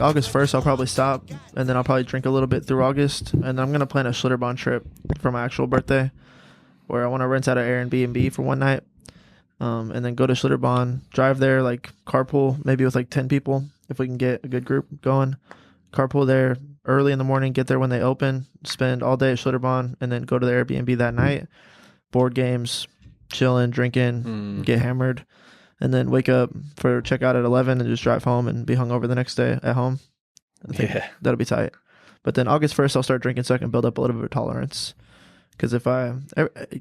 August 1st, I'll probably stop, and then I'll probably drink a little bit through August, and then I'm gonna plan a Schlitterbahn trip for my actual birthday, where I want to rent out an Airbnb for one night, and then go to Schlitterbahn, drive there, like carpool, maybe with like 10 people if we can get a good group going. Carpool there early in the morning, get there when they open, spend all day at Schlitterbahn, and then go to the Airbnb that night. Board games, chilling, drinking, get hammered, and then wake up for checkout at 11 and just drive home and be hungover the next day at home. I think that'll be tight. But then August 1st, I'll start drinking so I can build up a little bit of tolerance. Because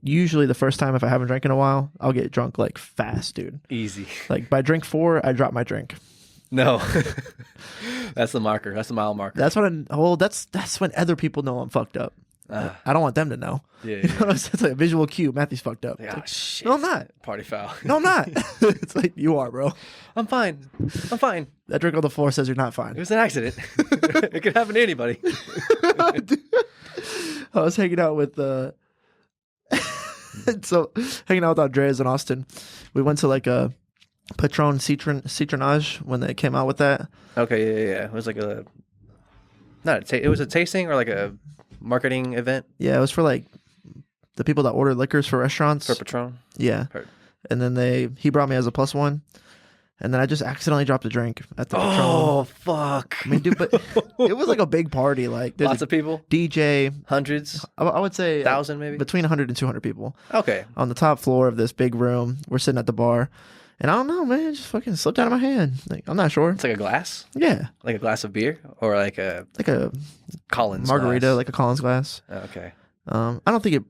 usually the first time if I haven't drank in a while, I'll get drunk like fast, dude. Easy. Like by drink 4, I drop my drink. No, that's the marker. That's the mile marker. That's when that's when other people know I'm fucked up. I don't want them to know. Yeah, you know what I'm saying? It's like a visual cue. Matthew's fucked up. Yeah, like, shit. No, I'm not. Party foul. No, I'm not. It's like, you are, bro. I'm fine. I'm fine. That drink on the floor says you're not fine. It was an accident. It could happen to anybody. I was hanging out with hanging out with Andreas in Austin. We went to like a Patron Citronage when they came out with that. Okay, yeah. It was like it was a tasting or like a marketing event. Yeah, it was for like the people that order liquors for restaurants. For Patron. Yeah. Heard. And then he brought me as a +1. And then I just accidentally dropped a drink at the Patron. Oh, fuck. I mean, dude, but it was like a big party. Like lots of people? DJ. Hundreds? I would say 1,000 maybe? Between 100 and 200 people. Okay. On the top floor of this big room. We're sitting at the bar. And I don't know, man. It just fucking slipped out of my hand. Like, I'm not sure. It's like a glass? Yeah. Like a glass of beer? Or like a Collins margarita, glass? like a Collins glass. Okay. I don't think it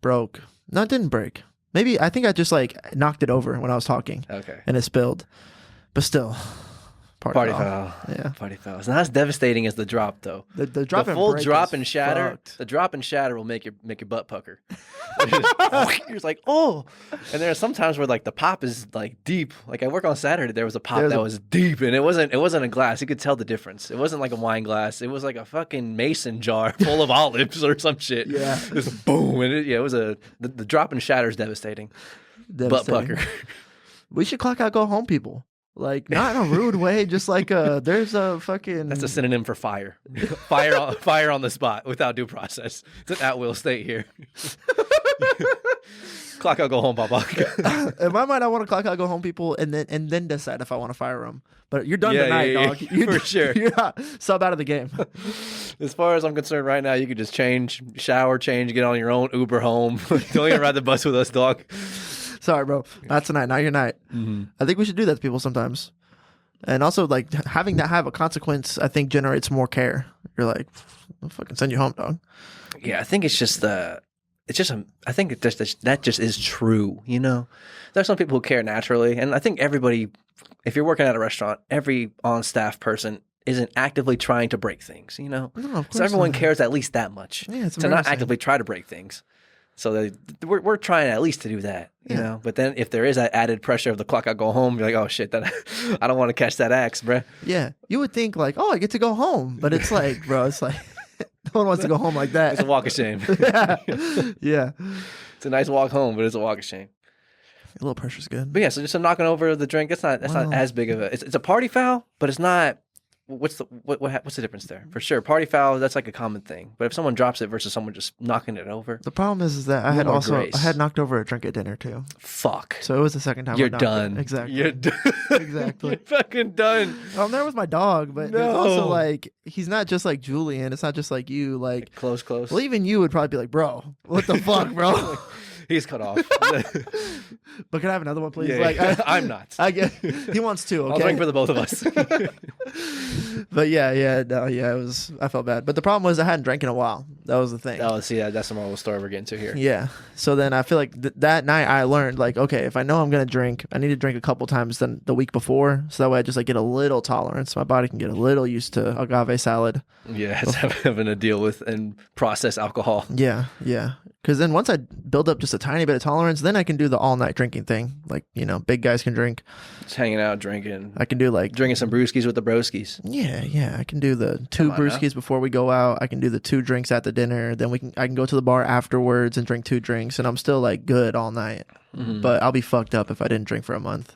broke. No, it didn't break. Maybe, I think I just like knocked it over when I was talking. Okay. And it spilled. But still. Party foul. Yeah. Party foul. It's not as devastating as the drop, though. The drop the and full break drop is and shatter. fucked. The drop and shatter will make your butt pucker. You're just like, oh. And there are some times where like the pop is like deep. Like I work on Saturday, there was a pop that was deep, and it wasn't a glass. You could tell the difference. It wasn't like a wine glass. It was like a fucking mason jar full of olives or some shit. Yeah. Just boom. And it was the drop and shatter is devastating. Butt pucker. We should clock out, go home, people. Like, not in a rude way, just like there's a fucking... That's a synonym for fire. Fire on the spot without due process. It's an at-will state here. Clock out, go home, Papa. In my mind, I want to clock out, go home, people, and then decide if I want to fire them. But you're done tonight, dog. For sure. You're not sub out of the game. As far as I'm concerned right now, you could just shower, get on your own Uber home. Don't even ride the bus with us, dog. Sorry, bro. Not tonight. Not your night. Mm-hmm. I think we should do that to people sometimes. And also, like, having that have a consequence, I think, generates more care. You're like, I'll fucking send you home, dog. Yeah, I think I think that just is true, you know? There's some people who care naturally. And I think everybody, if you're working at a restaurant, every on-staff person isn't actively trying to break things, you know? No, of course so everyone not. cares at least that much to not actively try to break things. So we're trying at least to do that, you know. But then if there is that added pressure of the clock out, go home, you're like, oh shit, I don't want to catch that axe, bruh. Yeah, you would think like, oh, I get to go home, but it's like, bro, it's like no one wants to go home like that. It's a walk of shame. Yeah. It's a nice walk home, but it's a walk of shame. A little pressure's good. But yeah, so just knocking over the drink. That's not as big of a. It's a party foul, but it's not. What's the difference there? For sure, party foul, that's like a common thing. But if someone drops it versus someone just knocking it over, the problem is that I had knocked over a drink at dinner too. Fuck. So it was the second time. You're done. Exactly. You're done. Exactly. You're fucking done. I'm there with my dog, but there's also like he's not just like Julian. It's not just like you. Like close. Well, even you would probably be like, bro, what the fuck, bro? He's cut off. But can I have another one, please? Yeah, like I'm not. I get. He wants two. Okay. I'll drink for the both of us. But it was. I felt bad. But the problem was I hadn't drank in a while. That was the thing. Oh, see, that's the moral story we're getting to here. Yeah. So then I feel like that night I learned like, okay, if I know I'm gonna drink, I need to drink a couple times than the week before, so that way I just like get a little tolerance. My body can get a little used to agave salad. Yeah, it's having to deal with and process alcohol. Yeah. Because then once I build up just a tiny bit of tolerance, then I can do the all night drinking thing. Like, you know, big guys can drink. Just hanging out, drinking. I can do like drinking some brewskis with the broskies. Yeah. I can do the 2 brewskis before we go out. I can do the 2 drinks at the dinner. Then I can go to the bar afterwards and drink 2 drinks, and I'm still like good all night. Mm-hmm. But I'll be fucked up if I didn't drink for a month.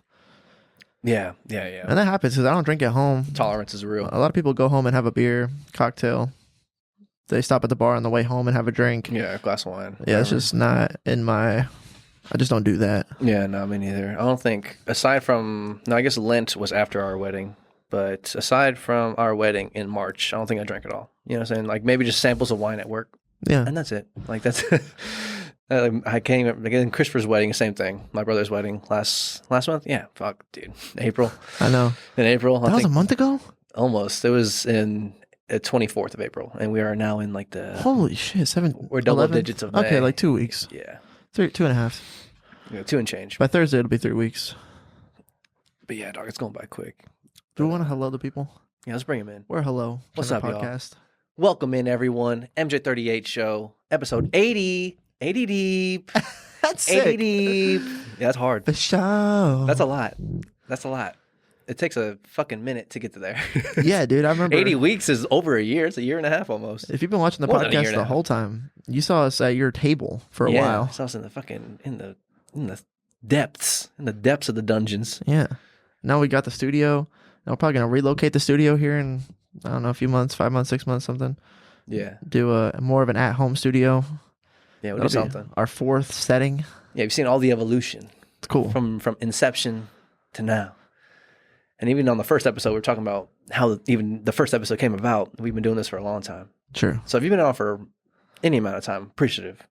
Yeah. And that happens because I don't drink at home. Tolerance is real. A lot of people go home and have a beer, cocktail. They stop at the bar on the way home and have a drink. Yeah, a glass of wine. Yeah, it's just not in my... I just don't do that. Yeah, no, me neither. I don't think, aside from... No, I guess Lent was after our wedding. But aside from our wedding in March, I don't think I drank at all. You know what I'm saying? Like, maybe just samples of wine at work. Yeah. And that's it. Like, that's... I came... Again, Christopher's wedding, same thing. My brother's wedding last month. Yeah, fuck, dude. April. I know. In April. That was a month ago? Almost. It was in... 24th of April, and we are now in like the holy shit, we're double 11? digits of May. Okay, like 2 weeks. Yeah, 2.5. Yeah, 2 and change. By Thursday, it'll be 3 weeks. But yeah, dog, it's going by quick. Do we want to hello the people? Yeah, let's bring them in. We're hello. What's up, podcast? Y'all? Welcome in, everyone. MJ38 show, episode 80. 80 deep. That's 80 sick. deep. Yeah, that's hard. The show. That's a lot. That's a lot. It takes a fucking minute to get to there. Yeah, dude. I remember 80 weeks is over a year. It's a year and a half almost. If you've been watching the More than a year podcast and a the half. whole time, you saw us at your table for a while. I saw us in the fucking in the depths of the dungeons. Yeah. Now we got the studio. Now we're probably gonna relocate the studio here in I don't know, a few months, 5 months, 6 months, something. Yeah. Do a more of an at-home studio. Yeah, we'll do That'll be something. our 4th setting. Yeah, you've seen all the evolution. It's cool. From inception to now. And even on the first episode, we are talking about how even the first episode came about. We've been doing this for a long time. True. So if you've been on for any amount of time, appreciative.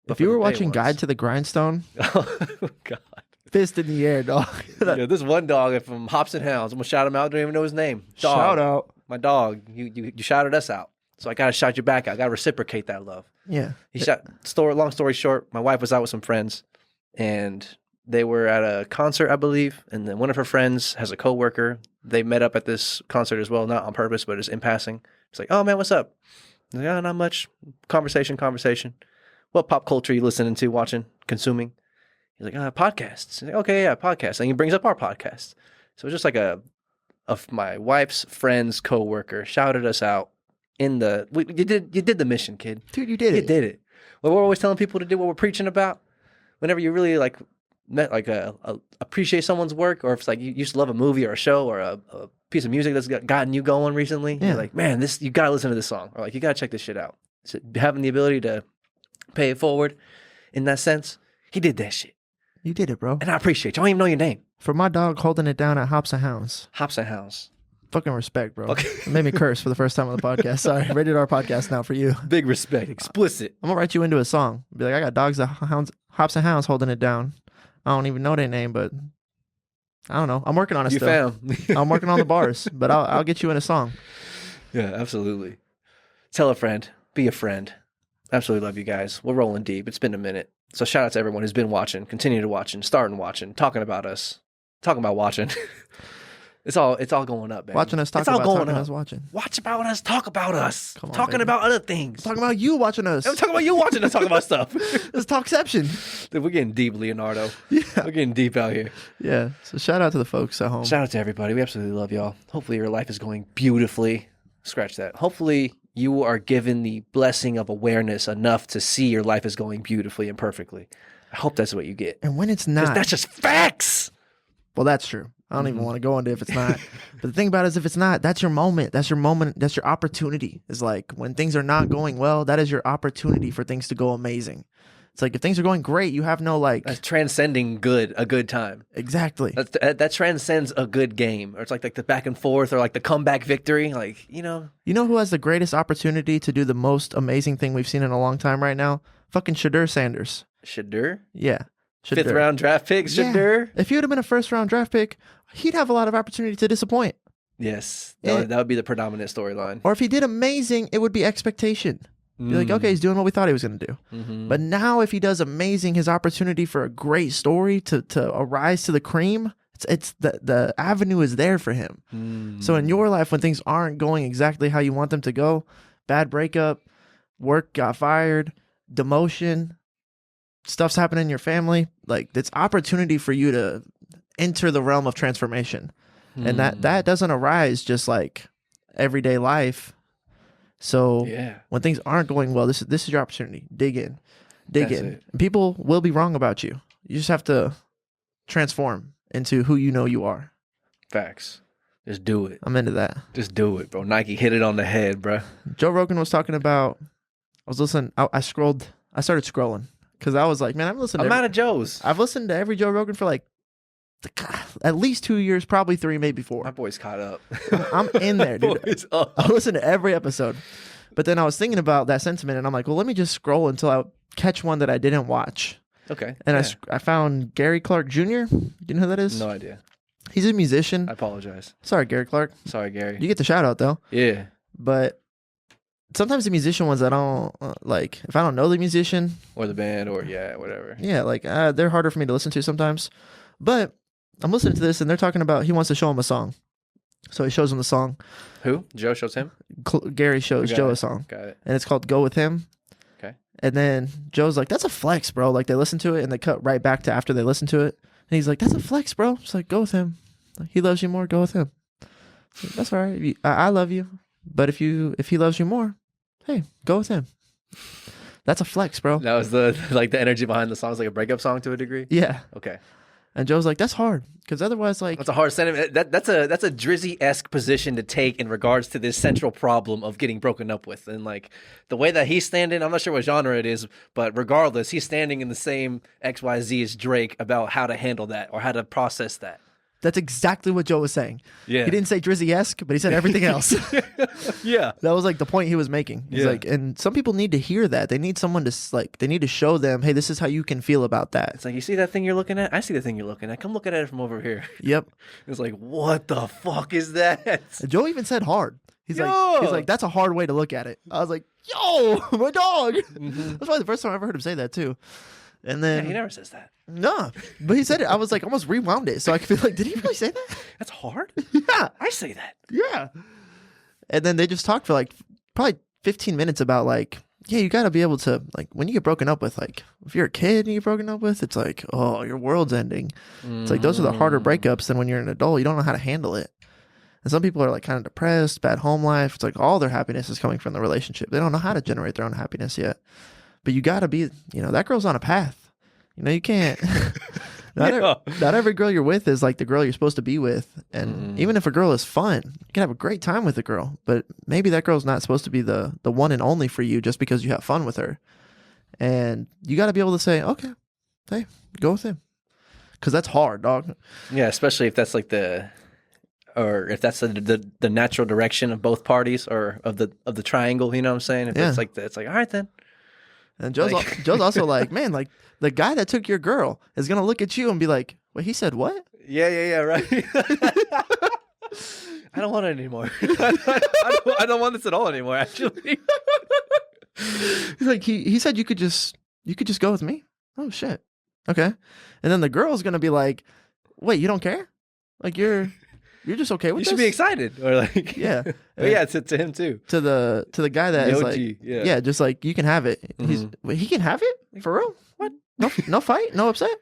But If you for were the day watching ones- Guide to the Grindstone, Oh, God. fist in the air, dog. Yeah, this one dog from Hops and Hounds. I'm going to shout him out. Don't even know his name. Dog. Shout out. My dog. You shouted us out. So I got to shout you back out. I got to reciprocate that love. Yeah. Long story short, my wife was out with some friends, and they were at a concert, I believe, and then one of her friends has a coworker. They met up at this concert as well, not on purpose, but just in passing. It's like, oh man, what's up? Like, oh, not much. Conversation. What pop culture are you listening to, watching, consuming? He's like, podcasts. Like, okay, yeah, podcasts. And he brings up our podcast. So it's just like of my wife's friend's coworker shouted us out in the. You did the mission, kid. Dude, you did it. You did it. What we're always telling people to do, what we're preaching about. Whenever you really appreciate someone's work, or if it's like you used to love a movie or a show or a piece of music that's gotten you going recently, Yeah. You're like, man, you gotta listen to this song, or like you gotta check this shit out. So having the ability to pay it forward in that sense, he did that shit, You did it, bro. and I appreciate you. I don't even know your name. For my dog holding it down at Hops and Hounds. Hops and Hounds. Fucking respect, bro. Okay. It made me curse for the first time on the podcast. Sorry. Rated R podcast now for you. Big respect, explicit. I'm gonna write you into a song. Be like, I got dogs that Hops and Hounds holding it down. I don't even know their name, but I don't know. I'm working on it You still. fam. I'm working on the bars, but I'll get you in a song. Yeah, absolutely. Tell a friend. Be a friend. Absolutely love you guys. We're rolling deep. It's been a minute. So shout out to everyone who's been watching, continue to watching, starting watching, talking about us, talking about watching. It's all going up, man. Watching us talk it's all about going talking up. us watching. Watch about us, talk about us. Come on, talking baby. about other things. Talking about you watching us. I'm talking about you watching us talk about stuff. It's Talkception. Dude, we're getting deep, Leonardo. Yeah. We're getting deep out here. Yeah. So shout out to the folks at home. Shout out to everybody. We absolutely love y'all. Hopefully your life is going beautifully. Scratch that. Hopefully you are given the blessing of awareness enough to see your life is going beautifully and perfectly. I hope that's what you get. And when it's 'Cause not, that's just facts. well, that's true. I don't even want to go into if it's not. But the thing about it is if it's not, that's your moment. That's your moment. That's your opportunity. It's like when things are not going well, that is your opportunity for things to go amazing. It's like if things are going great, you have no like. That's transcending a good time. Exactly. That transcends a good game. Or it's like the back and forth or like the comeback victory. Like, you know. You know who has the greatest opportunity to do the most amazing thing we've seen in a long time right now? Fucking Shedeur Sanders. Shedeur? Yeah. Shedeur. 5th round draft pick, Shedeur? If he would have been a first round draft pick, he'd have a lot of opportunity to disappoint. Yes. Yeah. That would be the predominant storyline. Or if he did amazing, it would be expectation. Be like, okay, he's doing what we thought he was going to do. Mm-hmm. But now if he does amazing, his opportunity for a great story to arise to the cream, it's the avenue is there for him. So in your life, when things aren't going exactly how you want them to go, bad breakup, work got fired, demotion, stuff's happening in your family, like it's opportunity for you to enter the realm of transformation. And that doesn't arise just like everyday life. So yeah. when things aren't going well, this is your opportunity. Dig in. That's And it. people will be wrong about you. You just have to transform into who you know you are. Facts. Just do it. I'm into that. Just do it, bro. Nike hit it on the head, bro. Joe Rogan was talking about. I was listening. I scrolled. I started scrolling because I was like, man, I'm out of Joe's. I've listened to every Joe Rogan for like at least 2 years, probably 3, maybe 4. My boy's caught up. I'm in there, dude. I listen to every episode. But then I was thinking about that sentiment, and I'm like, well, let me just scroll until I catch one that I didn't watch. Okay. And I found Gary Clark Jr. Do you know who that is? No idea. He's a musician. I apologize. Sorry, Gary Clark. Sorry, Gary. You get the shout out, though. Yeah. But sometimes the musician ones I don't like, if I don't know the musician. Or the band, or whatever. Yeah, like they're harder for me to listen to sometimes. But I'm listening to this, and they're talking about he wants to show him a song. So he shows him the song. Who? Joe shows him? Gary shows Joe a song. Got it. And it's called Go With Him. Okay. And then Joe's like, that's a flex, bro. Like, they listen to it, and they cut right back to after they listen to it. And he's like, that's a flex, bro. It's like, go with him. Like, he loves you more, go with him. Like, that's all right. I love you. But if he loves you more, hey, go with him. That's a flex, bro. That was the energy behind the song. It's like a breakup song to a degree? Yeah. Okay. And Joe's like, that's hard. Because otherwise, like... That's a hard sentiment. That's a Drizzy-esque position to take in regards to this central problem of getting broken up with. And, like, the way that he's standing, I'm not sure what genre it is, but regardless, he's standing in the same XYZ as Drake about how to handle that or how to process that. That's exactly what Joe was saying. Yeah. He didn't say Drizzy-esque, but he said everything else. Yeah. That was like the point he was making. He's like, and some people need to hear that. They need someone to they need to show them, hey, this is how you can feel about that. It's like, you see that thing you're looking at? I see the thing you're looking at. Come look at it from over here. Yep. It's like, what the fuck is that? And Joe even said hard. He's like, that's a hard way to look at it. I was like, yo, my dog. Mm-hmm. That's probably the first time I ever heard him say that too. And then he never says that. No, but he said it. I was like, almost rewound it, so I could be like, did he really say that? That's hard. Yeah, I say that. Yeah. And then they just talked for like probably 15 minutes about like, yeah, you got to be able to, like, when you get broken up with, like, if you're a kid and you get broken up with, it's like, oh, your world's ending. It's like those are the harder breakups than when you're an adult. You don't know how to handle it. And some people are like kind of depressed, bad home life. It's like all their happiness is coming from the relationship. They don't know how to generate their own happiness yet. But you got to be, that girl's on a path. You can't. Not every girl you're with is like the girl you're supposed to be with. And even if a girl is fun, you can have a great time with a girl. But maybe that girl's not supposed to be the one and only for you just because you have fun with her. And you got to be able to say, okay, hey, go with him. Because that's hard, dog. Yeah, especially if that's like if that's the natural direction of both parties or of the triangle, you know what I'm saying? If it's like, all right then. And Joe's also like, man, like the guy that took your girl is going to look at you and be like, wait, he said what? Yeah, right. I don't want it anymore. I don't want this at all anymore, actually. He's like, he said you could just go with me? Oh, shit. Okay. And then the girl's going to be like, wait, you don't care? Like, you're just okay with this? You should be excited. Or like, yeah. But yeah, to him too. To the guy that is like, yeah, just like, you can have it. Wait, he can have it? For real? What? No fight? No upset?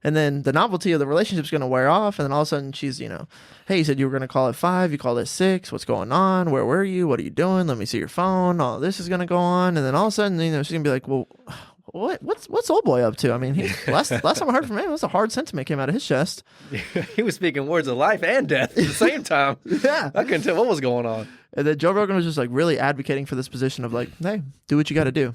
And then the novelty of the relationship's going to wear off. And then all of a sudden she's, hey, you said you were going to call at 5. You called at 6. What's going on? Where were you? What are you doing? Let me see your phone. All this is going to go on. And then all of a sudden, she's going to be like, well, what's old boy up to? I mean, last time I heard from him, it was a hard sentiment came out of his chest. He was speaking words of life and death at the same time. Yeah. I couldn't tell what was going on. And then Joe Rogan was just like really advocating for this position of like, hey, do what you got to do.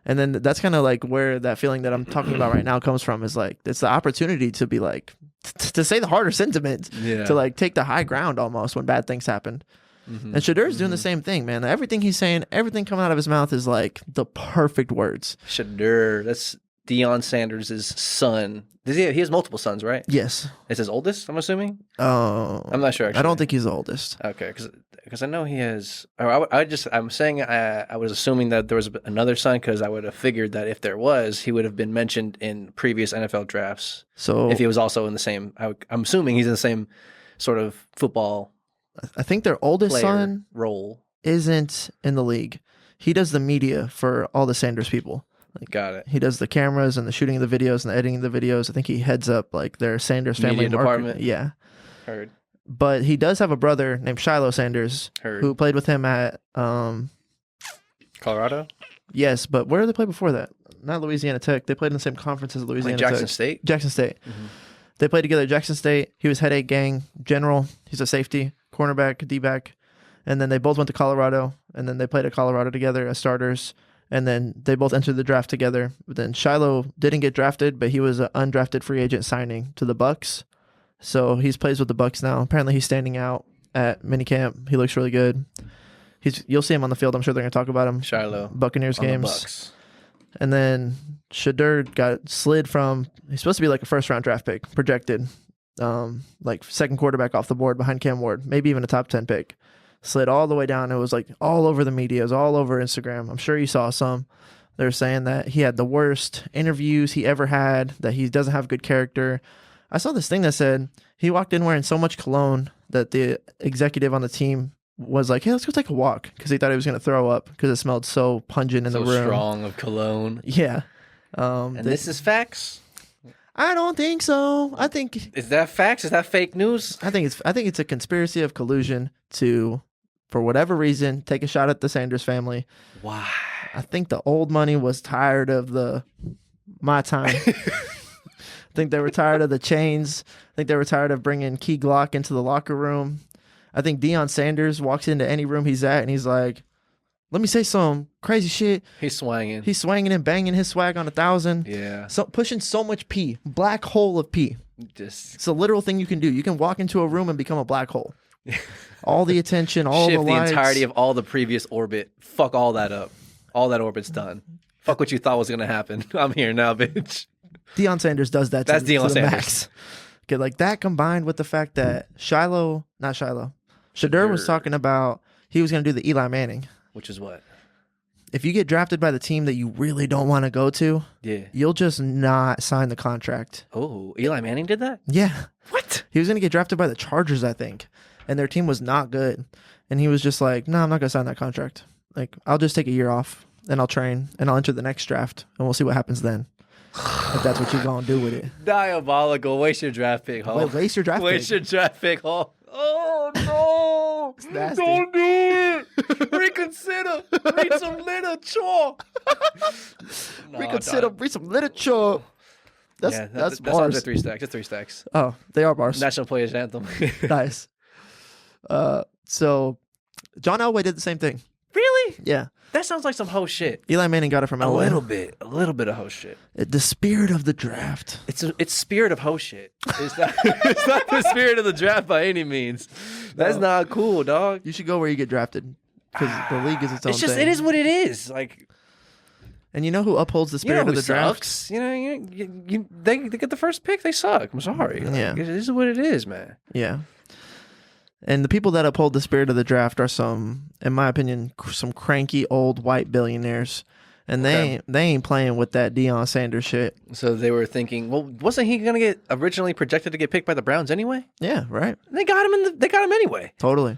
And then that's kind of like where that feeling that I'm talking about right now comes from is like, it's the opportunity to be like, to say the harder sentiment, to like take the high ground almost when bad things happen. And Shedeur's doing the same thing, man. Everything he's saying, everything coming out of his mouth is like the perfect words. Shedeur, that's Deion Sanders' son. He has multiple sons, right? Yes. It's his oldest, I'm assuming? I'm not sure, actually. I don't think he's the oldest. Okay, because I know he has... I'm saying I was assuming that there was another son because I would have figured that if there was, he would have been mentioned in previous NFL drafts. So if he was also in the same... I'm assuming he's in the same sort of football... I think their oldest son role isn't in the league. He does the media for all the Sanders people. Like, got it. He does the cameras and the shooting of the videos and the editing of the videos. I think he heads up like their Sanders family department. Yeah. Heard. But he does have a brother named Shiloh Sanders who played with him at Colorado? Yes, but where did they play before that? Not Louisiana Tech. They played in the same conference as Louisiana Jackson Tech. State? Jackson State. They played together at Jackson State. He was headache gang general. He's a safety, cornerback, D-back. And then they both went to Colorado, and then they played at Colorado together as starters. And then they both entered the draft together. But then Shiloh didn't get drafted, but he was an undrafted free agent signing to the Bucks. So he plays with the Bucks now. Apparently he's standing out at minicamp. He looks really good. You'll see him on the field. I'm sure they're going to talk about him. Shiloh. Buccaneers on games. The Bucks. And then Shedeur got slid from, he's supposed to be like a first-round draft pick, projected. Like second quarterback off the board behind Cam Ward, maybe even a top 10 pick. Slid all the way down. It was like all over the media. It was all over Instagram. I'm sure you saw some. They're saying that he had the worst interviews he ever had, that he doesn't have good character. I saw this thing that said he walked in wearing so much cologne that the executive on the team was like, hey, let's go take a walk, because he thought he was going to throw up because it smelled so pungent in the room. So strong of cologne. Yeah. And this is facts? I don't think so. I think... Is that facts? Is that fake news? I think it's a conspiracy of collusion to, for whatever reason, take a shot at the Sanders family. Why? I think the old money was tired of my time. I think they were tired of the chains. I think they were tired of bringing Key Glock into the locker room. I think Deion Sanders walks into any room he's at and he's like, let me say some crazy shit. He's swanging. He's swanging and banging his swag on 1,000. Yeah. So pushing so much pee. Black hole of pee. It's a literal thing you can do. You can walk into a room and become a black hole. All the attention, all shift the lights. The entirety of all the previous orbit. Fuck all that up. All that orbit's done. Fuck what you thought was going to happen. I'm here now, bitch. Deion Sanders does that That's to Deion the Sanders. max. Okay, like that combined with the fact that Shedeur was talking about he was going to do the Eli Manning. Which is what? If you get drafted by the team that you really don't want to go to, yeah, you'll just not sign the contract. Oh, Eli Manning did that? Yeah. What? He was going to get drafted by the Chargers, I think, and their team was not good. And he was just like, no, I'm not going to sign that contract. Like, I'll just take a year off, and I'll train, and I'll enter the next draft, and we'll see what happens then. If that's what you're going to do with it. Diabolical. Waste your draft pick, Hall. Waste your draft pick. Waste your draft pick, Hall. Oh, no. It's nasty. Don't do it. Reconsider. Read some literature. Read some literature. That's bars. That's 3 stacks. That's 3 stacks. Oh, they are bars. National Players Anthem. Nice. So John Elway did the same thing. Really? Yeah. That sounds like some hoe shit. Eli Manning got it from Elway. A little bit of hoe shit. The spirit of the draft. It's spirit of hoe shit. It's not the spirit of the draft by any means. That's not cool, dog. You should go where you get drafted, because the league is its own thing. It is what it is. Like, and you know who upholds the spirit of the draft? Sucks. They get the first pick. They suck. I'm sorry. Yeah, this is what it is, man. Yeah. And the people that uphold the spirit of the draft are some, in my opinion, some cranky old white billionaires. And they ain't playing with that Deion Sanders shit. So they were thinking, well, wasn't he going to get originally projected to get picked by the Browns anyway? Yeah, right. They got him they got him anyway. Totally.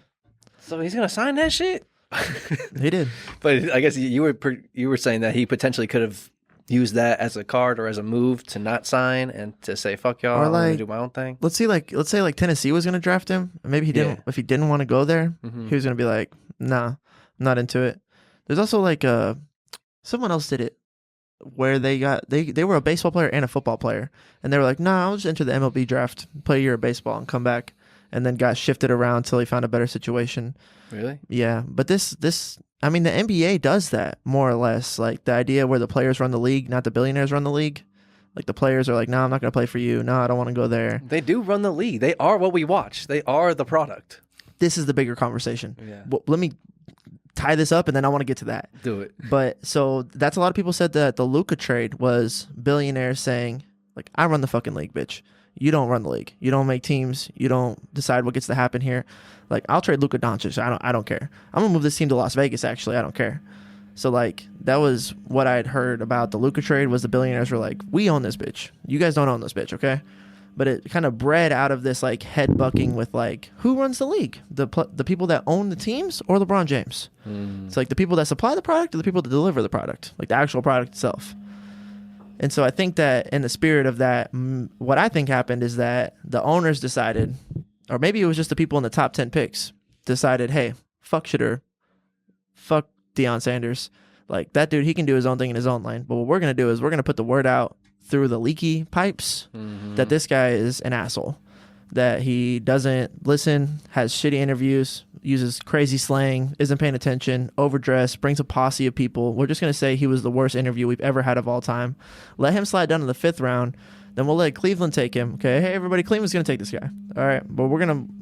So he's going to sign that shit? He did. But I guess you were saying that he potentially could have used that as a card or as a move to not sign and to say, fuck y'all, I'm going to do my own thing. Let's say Tennessee was going to draft him. Maybe he didn't. If he didn't want to go there, he was going to be like, nah, I'm not into it. There's also like someone else did it where they were a baseball player and a football player. And they were like, nah, I'll just enter the MLB draft, play a year of baseball and come back. And then got shifted around until he found a better situation. Really? Yeah. But this I mean, the NBA does that more or less. Like the idea where the players run the league, not the billionaires run the league. Like the players are like, no, I'm not going to play for you. No, I don't want to go there. They do run the league. They are what we watch. They are the product. This is the bigger conversation. Yeah. Well, let me tie this up and then I want to get to that. Do it. But so that's a lot of people said that the Luka trade was billionaires saying, like, I run the fucking league, bitch. You don't run the league. You don't make teams. You don't decide what gets to happen here. Like, I'll trade Luka Doncic. I don't care. I'm gonna move this team to Las Vegas. Actually, I don't care. So like that was what I had heard about the Luka trade. Was the billionaires were like, we own this bitch. You guys don't own this bitch, okay? But it kind of bred out of this like head bucking with like, who runs the league? The people that own the teams or LeBron James? It's like the people that supply the product or the people that deliver the product, like the actual product itself. And so I think that in the spirit of that, what I think happened is that the owners decided, or maybe it was just the people in the top 10 picks, decided, hey, fuck Shedeur, fuck Deion Sanders. Like, that dude, he can do his own thing in his own lane. But what we're going to do is we're going to put the word out through the leaky pipes that this guy is an asshole. That he doesn't listen, has shitty interviews, uses crazy slang, isn't paying attention, overdressed, brings a posse of people. We're just going to say he was the worst interview we've ever had of all time. Let him slide down to the 5th round. Then we'll let Cleveland take him. Okay, hey, everybody, Cleveland's going to take this guy. All right, but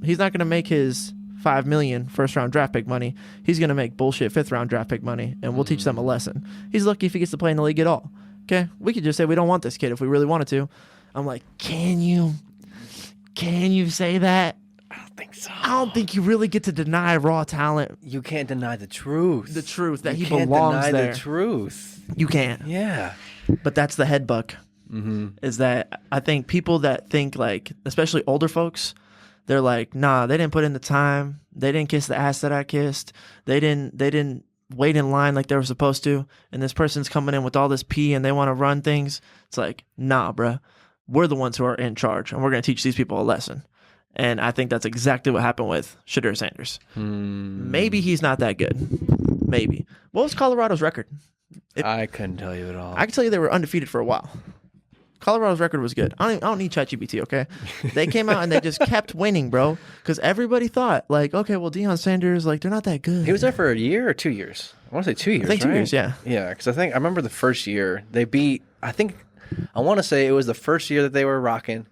he's not going to make his $5 million first-round draft pick money. He's going to make bullshit 5th-round draft pick money, and we'll teach them a lesson. He's lucky if he gets to play in the league at all. Okay, we could just say we don't want this kid if we really wanted to. I'm like, can you say that? I don't think so. I don't think you really get to deny raw talent. You can't deny the truth. The truth that he belongs belongs there. there. The truth. You can't. Yeah. But that's the head buck. Is that I think people that think like, especially older folks, they're like, nah, they didn't put in the time. They didn't kiss the ass that I kissed. They didn't wait in line like they were supposed to. And this person's coming in with all this pee and they want to run things. It's like, nah, bruh. We're the ones who are in charge, and we're going to teach these people a lesson. And I think that's exactly what happened with Shedeur Sanders. Maybe he's not that good. Maybe. What was Colorado's record? I couldn't tell you at all. I can tell you they were undefeated for a while. Colorado's record was good. I don't need ChatGPT, okay? They came out and they just kept winning, bro. Because everybody thought, like, okay, well, Deion Sanders, like, they're not that good. He was there for a year or 2 years? I want to say 2 years, I think 2 years, yeah. Yeah, because I remember the first year they beat, I want to say it was the first year that they were rocking,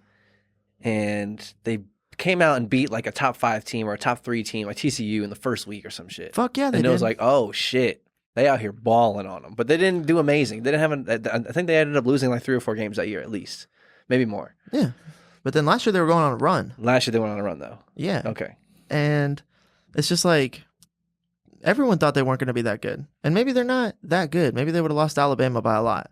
and they came out and beat like a top 5 team or a top 3 team, like TCU, in the first week or some shit. Fuck yeah, they did. And it was like, oh shit, they out here balling on them, but they didn't do amazing. They didn't have. I think they ended up losing like 3 or 4 games that year at least, maybe more. Yeah, but then last year they were going on a run. Last year they went on a run though. Yeah. Okay. And it's just like everyone thought they weren't going to be that good, and maybe they're not that good. Maybe they would have lost Alabama by a lot.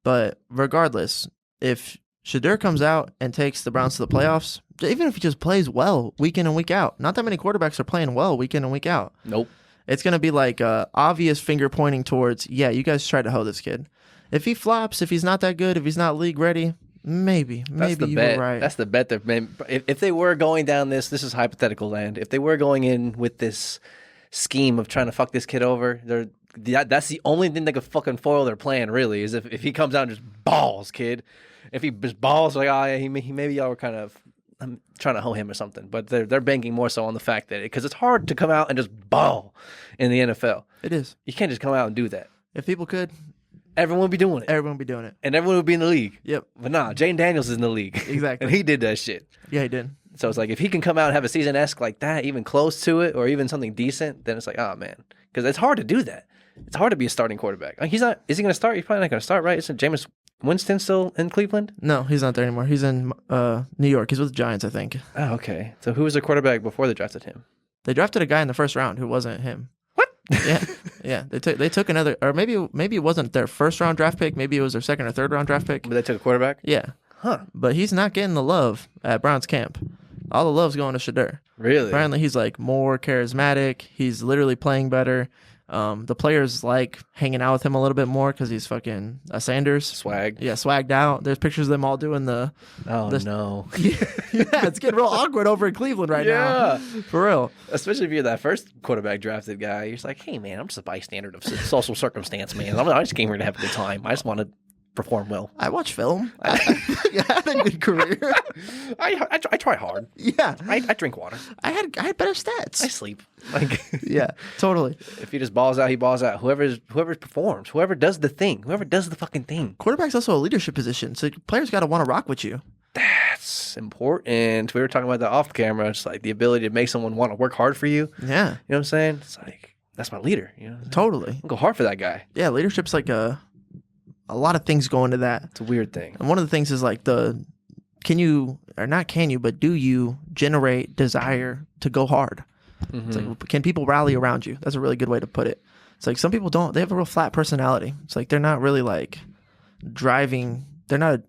But regardless, if Shedeur comes out and takes the Browns to the playoffs, even if he just plays well week in and week out, not that many quarterbacks are playing well week in and week out. Nope. It's going to be like obvious finger pointing towards, yeah, you guys tried to hoe this kid. If he flops, if he's not that good, if he's not league ready, maybe you were right. That's the bet. If they were going down this is hypothetical land. If they were going in with this scheme of trying to fuck this kid over, that's the only thing that could fucking foil their plan, really, is if he comes out and just balls, kid. If he just balls, like, oh, yeah, he maybe y'all were kind of trying to hoe him or something. But they're banking more so on the fact that, because it's hard to come out and just ball in the NFL. It is. You can't just come out and do that. If people could, everyone would be doing it. Everyone would be doing it. And everyone would be in the league. Yep. But nah, Jane Daniels is in the league. Exactly. And he did that shit. Yeah, he did. So it's like, if he can come out and have a season-esque like that, even close to it, or even something decent, then it's like, oh, man. Because it's hard to do that. It's hard to be a starting quarterback. Like, is he going to start? He's probably not going to start, right? Isn't Jameis Winston still in Cleveland? No, he's not there anymore. He's in New York. He's with the Giants, I think. Oh, okay. So who was the quarterback before they drafted him? They drafted a guy in the first round who wasn't him. What? Yeah. They took another, or maybe it wasn't their first round draft pick. Maybe it was their second or third round draft pick. But they took a quarterback? Yeah. Huh. But he's not getting the love at Browns camp. All the love's going to Shedeur. Really? Apparently he's like more charismatic. He's literally playing better. The players like hanging out with him a little bit more because he's fucking a Sanders. Swag. Yeah, swagged out. There's pictures of them all doing the... Oh, no. Yeah, it's getting real awkward over in Cleveland right now. For real. Especially if you're that first quarterback drafted guy. You're just like, hey, man, I'm just a bystander of social circumstance, man. I just came here to have a good time. I just want to perform well. I watch film. I had a good career. I try hard. Yeah. I drink water. I had better stats. I sleep. Like, yeah, totally. If he just balls out, he balls out. Whoever performs, whoever does the thing, whoever does the fucking thing. Quarterback's also a leadership position, so players got to want to rock with you. That's important. We were talking about that off camera. It's like the ability to make someone want to work hard for you. Yeah. You know what I'm saying? It's like, that's my leader. You know. Totally. I'll go hard for that guy. Yeah, leadership's like a lot of things go into that. It's a weird thing. And one of the things is like do you generate desire to go hard? Mm-hmm. It's like, can people rally around you? That's a really good way to put it. It's like some people don't. They have a real flat personality. It's like they're not really like driving. They're not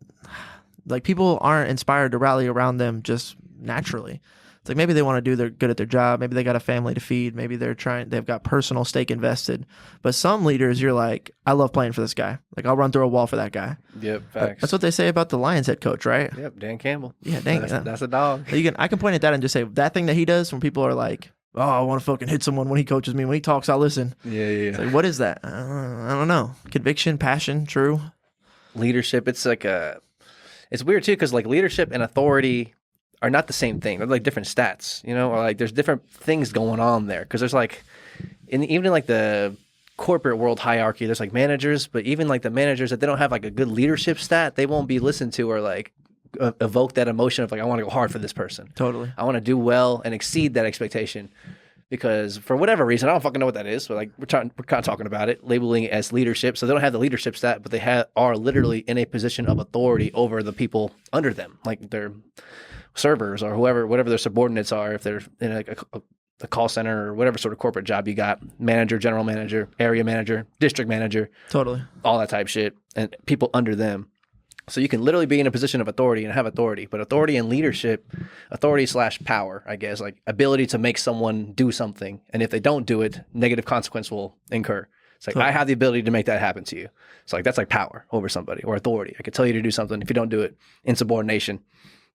like people aren't inspired to rally around them just naturally. It's like maybe they want to do good at their job. Maybe they got a family to feed. Maybe they've got personal stake invested. But some leaders, you're like, I love playing for this guy. Like, I'll run through a wall for that guy. Yep, facts. That's what they say about the Lions head coach, right? Yep, Dan Campbell. Yeah, that's a dog. I can point at that and just say that thing that he does when people are like, oh, I want to fucking hit someone when he coaches me. When he talks, I'll listen. Yeah. It's like, what is that? I don't know. Conviction, passion, true. leadership. It's like it's weird too because like leadership and authority are not the same thing. They're like different stats, you know, or like there's different things going on there. Because there's like even in like the corporate world hierarchy, there's like managers, but even like the managers that they don't have like a good leadership stat, they won't be listened to or like evoke that emotion of like I want to go hard for this person. Totally. I want to do well and exceed that expectation. Because for whatever reason, I don't fucking know what that is. But like we're kind of talking about it, labeling it as leadership. So they don't have the leadership stat, but they are literally in a position of authority over the people under them, like their servers or whatever their subordinates are. If they're in like a call center or whatever sort of corporate job you got, manager, general manager, area manager, district manager, totally, all that type shit, and people under them. So you can literally be in a position of authority and have authority, but authority and leadership, authority/power, I guess, like ability to make someone do something. And if they don't do it, negative consequence will incur. It's like, totally. I have the ability to make that happen to you. It's like, that's like power over somebody or authority. I could tell you to do something. If you don't do it, insubordination,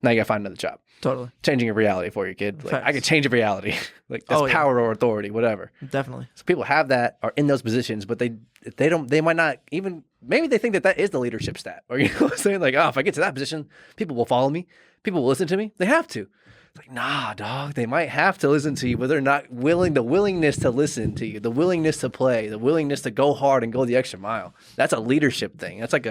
now you got to find another job. Totally. Changing your reality for your kid. Like, I could change a reality. Like that's power or authority, whatever. Definitely. So people have that, are in those positions, but they might not even, maybe they think that is the leadership stat. Or you know what I'm saying? Like, oh, if I get to that position, people will follow me. People will listen to me. They have to. It's like, nah, dog, they might have to listen to you, but they're not the willingness to listen to you, the willingness to play, the willingness to go hard and go the extra mile. That's a leadership thing. That's like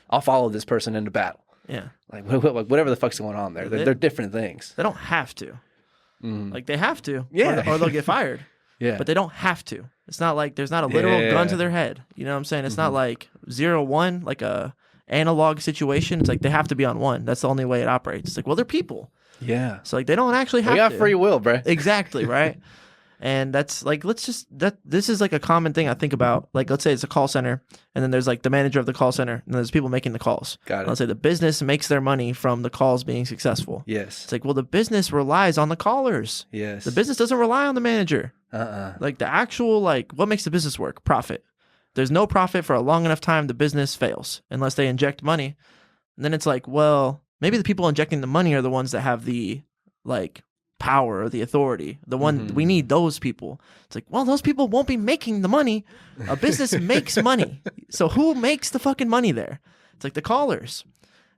I'll follow this person into battle. Yeah. Like whatever the fuck's going on there. They're different things. They don't have to. Like they have to. Yeah. Or they'll get fired. Yeah. But they don't have to. It's not like there's not a literal gun to their head. You know what I'm saying? It's not like 0-1, like a analog situation. It's like they have to be on 1. That's the only way it operates. It's like, well, they're people. Yeah. So like they don't actually have to. We got free will, bro. Exactly, right? And that's like, this is like a common thing I think about. Like, let's say it's a call center, and then there's like the manager of the call center, and there's people making the calls. Got it. Let's say the business makes their money from the calls being successful. Yes. It's like, well, the business relies on the callers. Yes. The business doesn't rely on the manager. Uh-uh. Like the actual, like, what makes the business work? Profit. There's no profit for a long enough time, the business fails unless they inject money. And then it's like, well, maybe the people injecting the money are the ones that have the, like, power or the authority. The one we need those people. It's like, well, those people won't be making the money. A business makes money. So who makes the fucking money there? It's like the callers.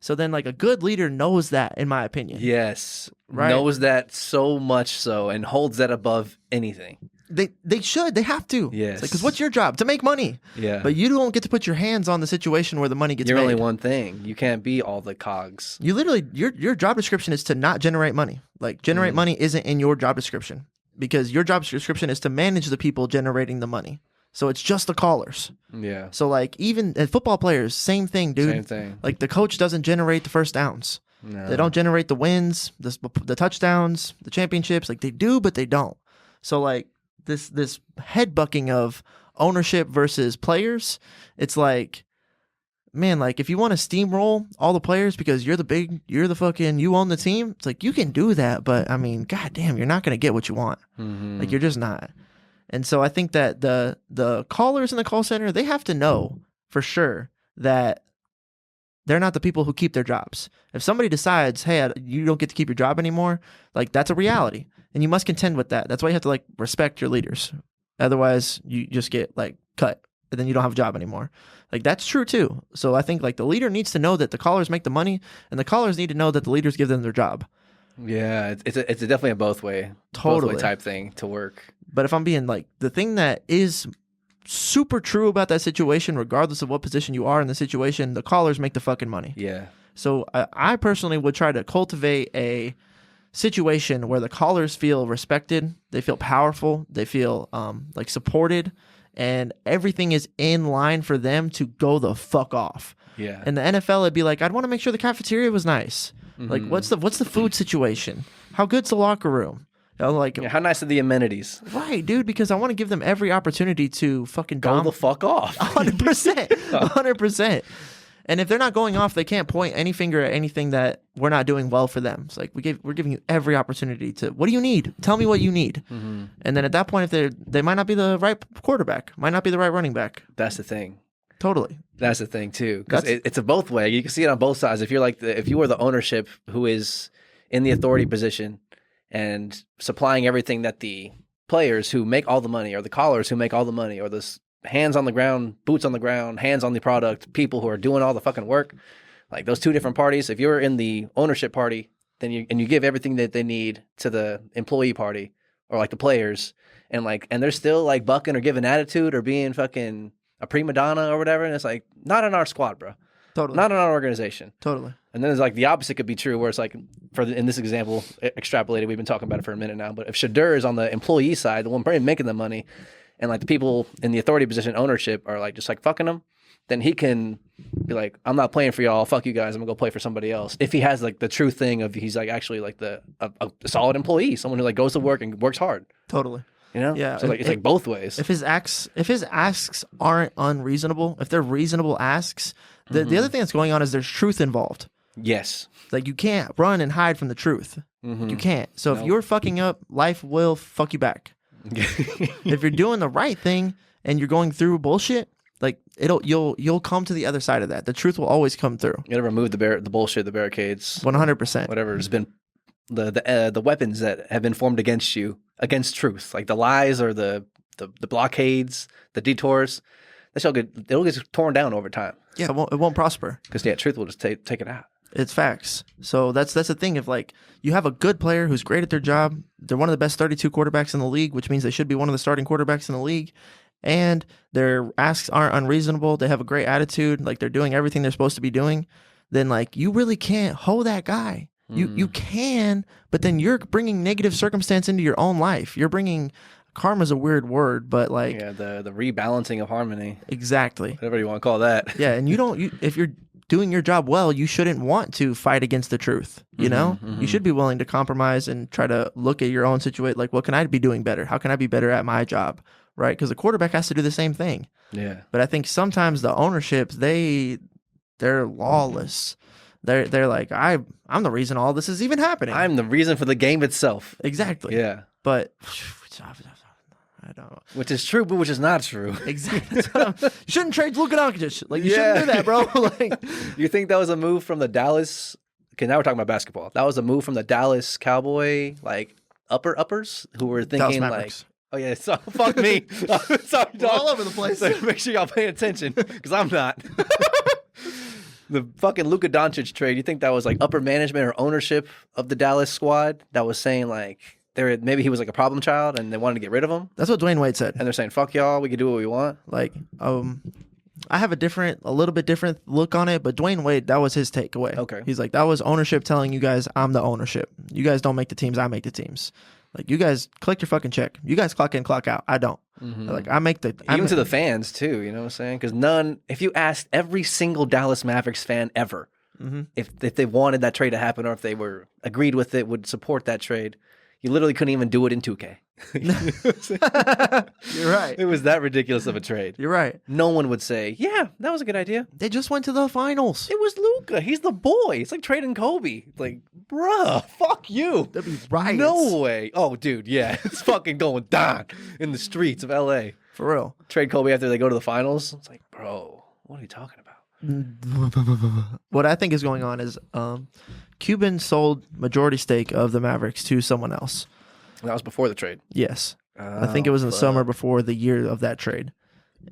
So then like a good leader knows that, in my opinion. Yes. Right? Knows that so much so and holds that above anything. They should. They have to. Yes. It's like, because what's your job? To make money. Yeah. But you don't get to put your hands on the situation where the money gets You're made. only one thing. You can't be all the cogs. You literally, your job description is to not generate money. Like, generate money isn't in your job description, because your job description is to manage the people generating the money. So it's just the callers. Yeah. So like, even football players, same thing, dude. Same thing. Like the coach doesn't generate the first downs. No. They don't generate the wins, the touchdowns, the championships. Like they do, but they don't. So like this head bucking of ownership versus players, it's like, man, like if you want to steamroll all the players because you own the team, it's like you can do that, but I mean, goddamn, you're not going to get what you want. Like you're just not. And so I think that the callers in the call center, they have to know for sure that they're not the people who keep their jobs. If somebody decides, hey, you don't get to keep your job anymore, like that's a reality. And you must contend with that. That's why you have to like respect your leaders. Otherwise, you just get like cut and then you don't have a job anymore. Like that's true too. So I think like the leader needs to know that the callers make the money, and the callers need to know that the leaders give them their job. Yeah, it's definitely a both way type thing to work. But if I'm being like, the thing that is super true about that situation, regardless of what position you are in the situation, the callers make the fucking money. Yeah. So I personally would try to cultivate a situation where the callers feel respected, they feel powerful, they feel like supported, and everything is in line for them to go the fuck off. Yeah. In the NFL, it'd be like, I'd want to make sure the cafeteria was nice. Like, what's the food situation? How good's the locker room? You know, like, how nice are the amenities? Right, dude, because I want to give them every opportunity to fucking go the fuck off. 100%. 100%. And if they're not going off, they can't point any finger at anything that we're not doing well for them. It's like, we're giving you every opportunity to, what do you need? Tell me what you need. And then at that point, if they might not be the right quarterback, might not be the right running back. That's the thing. Totally. That's the thing too, because it's a both way. You can see it on both sides. If you're like if you are the ownership who is in the authority position and supplying everything that the players who make all the money, or the callers who make all the money, or the hands on the ground, boots on the ground, hands on the product, people who are doing all the fucking work. Like those two different parties. If you're in the ownership party, then you give everything that they need to the employee party or like the players, and they're still like bucking or giving attitude or being fucking a prima donna or whatever, and it's like not in our squad, bro. Totally. Not in our organization. Totally. And then it's like the opposite could be true, where it's like, in this example, extrapolated, we've been talking about it for a minute now, but if Shedeur is on the employee side, the one probably making the money, and like the people in the authority position ownership are like just like fucking him, then he can be like, I'm not playing for y'all, fuck you guys, I'm gonna go play for somebody else. If he has like the true thing of he's like actually like a solid employee, someone who like goes to work and works hard. Totally. You know? Yeah. So like it's like both ways. If his asks aren't unreasonable, if they're reasonable asks, the other thing that's going on is there's truth involved. Yes. Like you can't run and hide from the truth. You can't. So if you're fucking up, life will fuck you back. If you're doing the right thing and you're going through bullshit, like you'll come to the other side of that. The truth will always come through. You gotta remove the bullshit, the barricades, 100%. whatever has been the weapons that have been formed against you, against truth, like the lies or the blockades, the detours. It'll get torn down over time. Yeah, it won't prosper Because truth will just take it out. It's facts. So that's the thing. If like you have a good player who's great at their job, they're one of the best 32 quarterbacks in the league, which means they should be one of the starting quarterbacks in the league, and their asks aren't unreasonable. They have a great attitude, like they're doing everything they're supposed to be doing. Then like you really can't hold that guy. You can, but then you're bringing negative circumstance into your own life. You're bringing karma's a weird word, but like the rebalancing of harmony. Exactly. Whatever you want to call that. Yeah, and if you're doing your job well, you shouldn't want to fight against the truth. You know, you should be willing to compromise and try to look at your own situation. Like, what can I be doing better? How can I be better at my job? Right? Because the quarterback has to do the same thing. Yeah. But I think sometimes the ownerships they're lawless. They're like, I'm the reason all this is even happening. I'm the reason for the game itself. Exactly. Yeah. But I don't know. Which is true, but which is not true. Exactly. You shouldn't trade Luka Doncic. Like, you shouldn't do that, bro. Like, you think that was a move from the Dallas? Okay, now we're talking about basketball. That was a move from the Dallas Cowboy, like uppers who were thinking like, oh yeah, so, fuck me. Sorry, dog. All over the place. So make sure y'all pay attention because I'm not. The fucking Luka Doncic trade. You think that was like upper management or ownership of the Dallas squad that was saying like maybe he was like a problem child and they wanted to get rid of him? That's what Dwayne Wade said. And they're saying, fuck y'all, we can do what we want. Like, I have a little bit different look on it, but Dwayne Wade, that was his takeaway. Okay. He's like, that was ownership telling you guys, I'm the ownership. You guys don't make the teams, I make the teams. Like, you guys collect your fucking check. You guys clock in, clock out. I don't. Like, I make the... Even to the fans, too, you know what I'm saying? Because if you asked every single Dallas Mavericks fan ever if they wanted that trade to happen or if they were agreed with it, would support that trade, you literally couldn't even do it in 2K. You're right. It was that ridiculous of a trade. You're right. No one would say, yeah, that was a good idea. They just went to the finals. It was Luka. He's the boy. It's like trading Kobe. Like, bruh, fuck you. That'd be right. No way. Oh, dude, yeah. It's fucking going down in the streets of LA. For real. Trade Kobe after they go to the finals. It's like, bro, what are you talking about? What I think is going on is Cuban sold majority stake of the Mavericks to someone else. That was before the trade. Yes. I think it was in the summer before the year of that trade.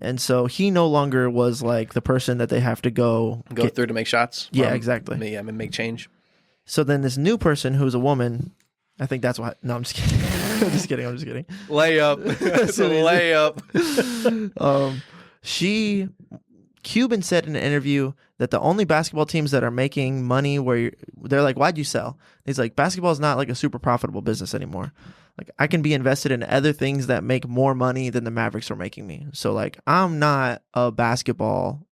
And so he no longer was like the person that they have to go through to make shots. Yeah, exactly. Make change. So then this new person who's a woman, I think that's why. No, I'm just kidding. I'm just kidding. Layup. It's a layup. Cuban said in an interview that the only basketball teams that are making money they're like, why'd you sell? He's like, basketball is not like a super profitable business anymore. Like, I can be invested in other things that make more money than the Mavericks are making me. So like, I'm not a basketball,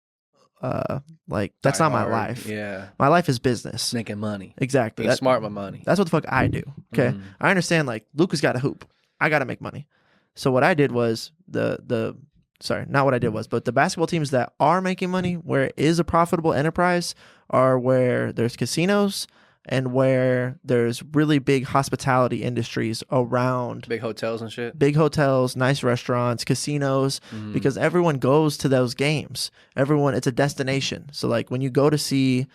that's not my life. Yeah. My life is business. Making money. Exactly. Being smart with money. That's what the fuck I do. Okay. I understand like Luka's got to hoop. I got to make money. So what I did was not what I did was, but the basketball teams that are making money, where it is a profitable enterprise, are where there's casinos and where there's really big hospitality industries around. Big hotels and shit. Big hotels, nice restaurants, casinos, because everyone goes to those games. It's a destination. So like when you go to see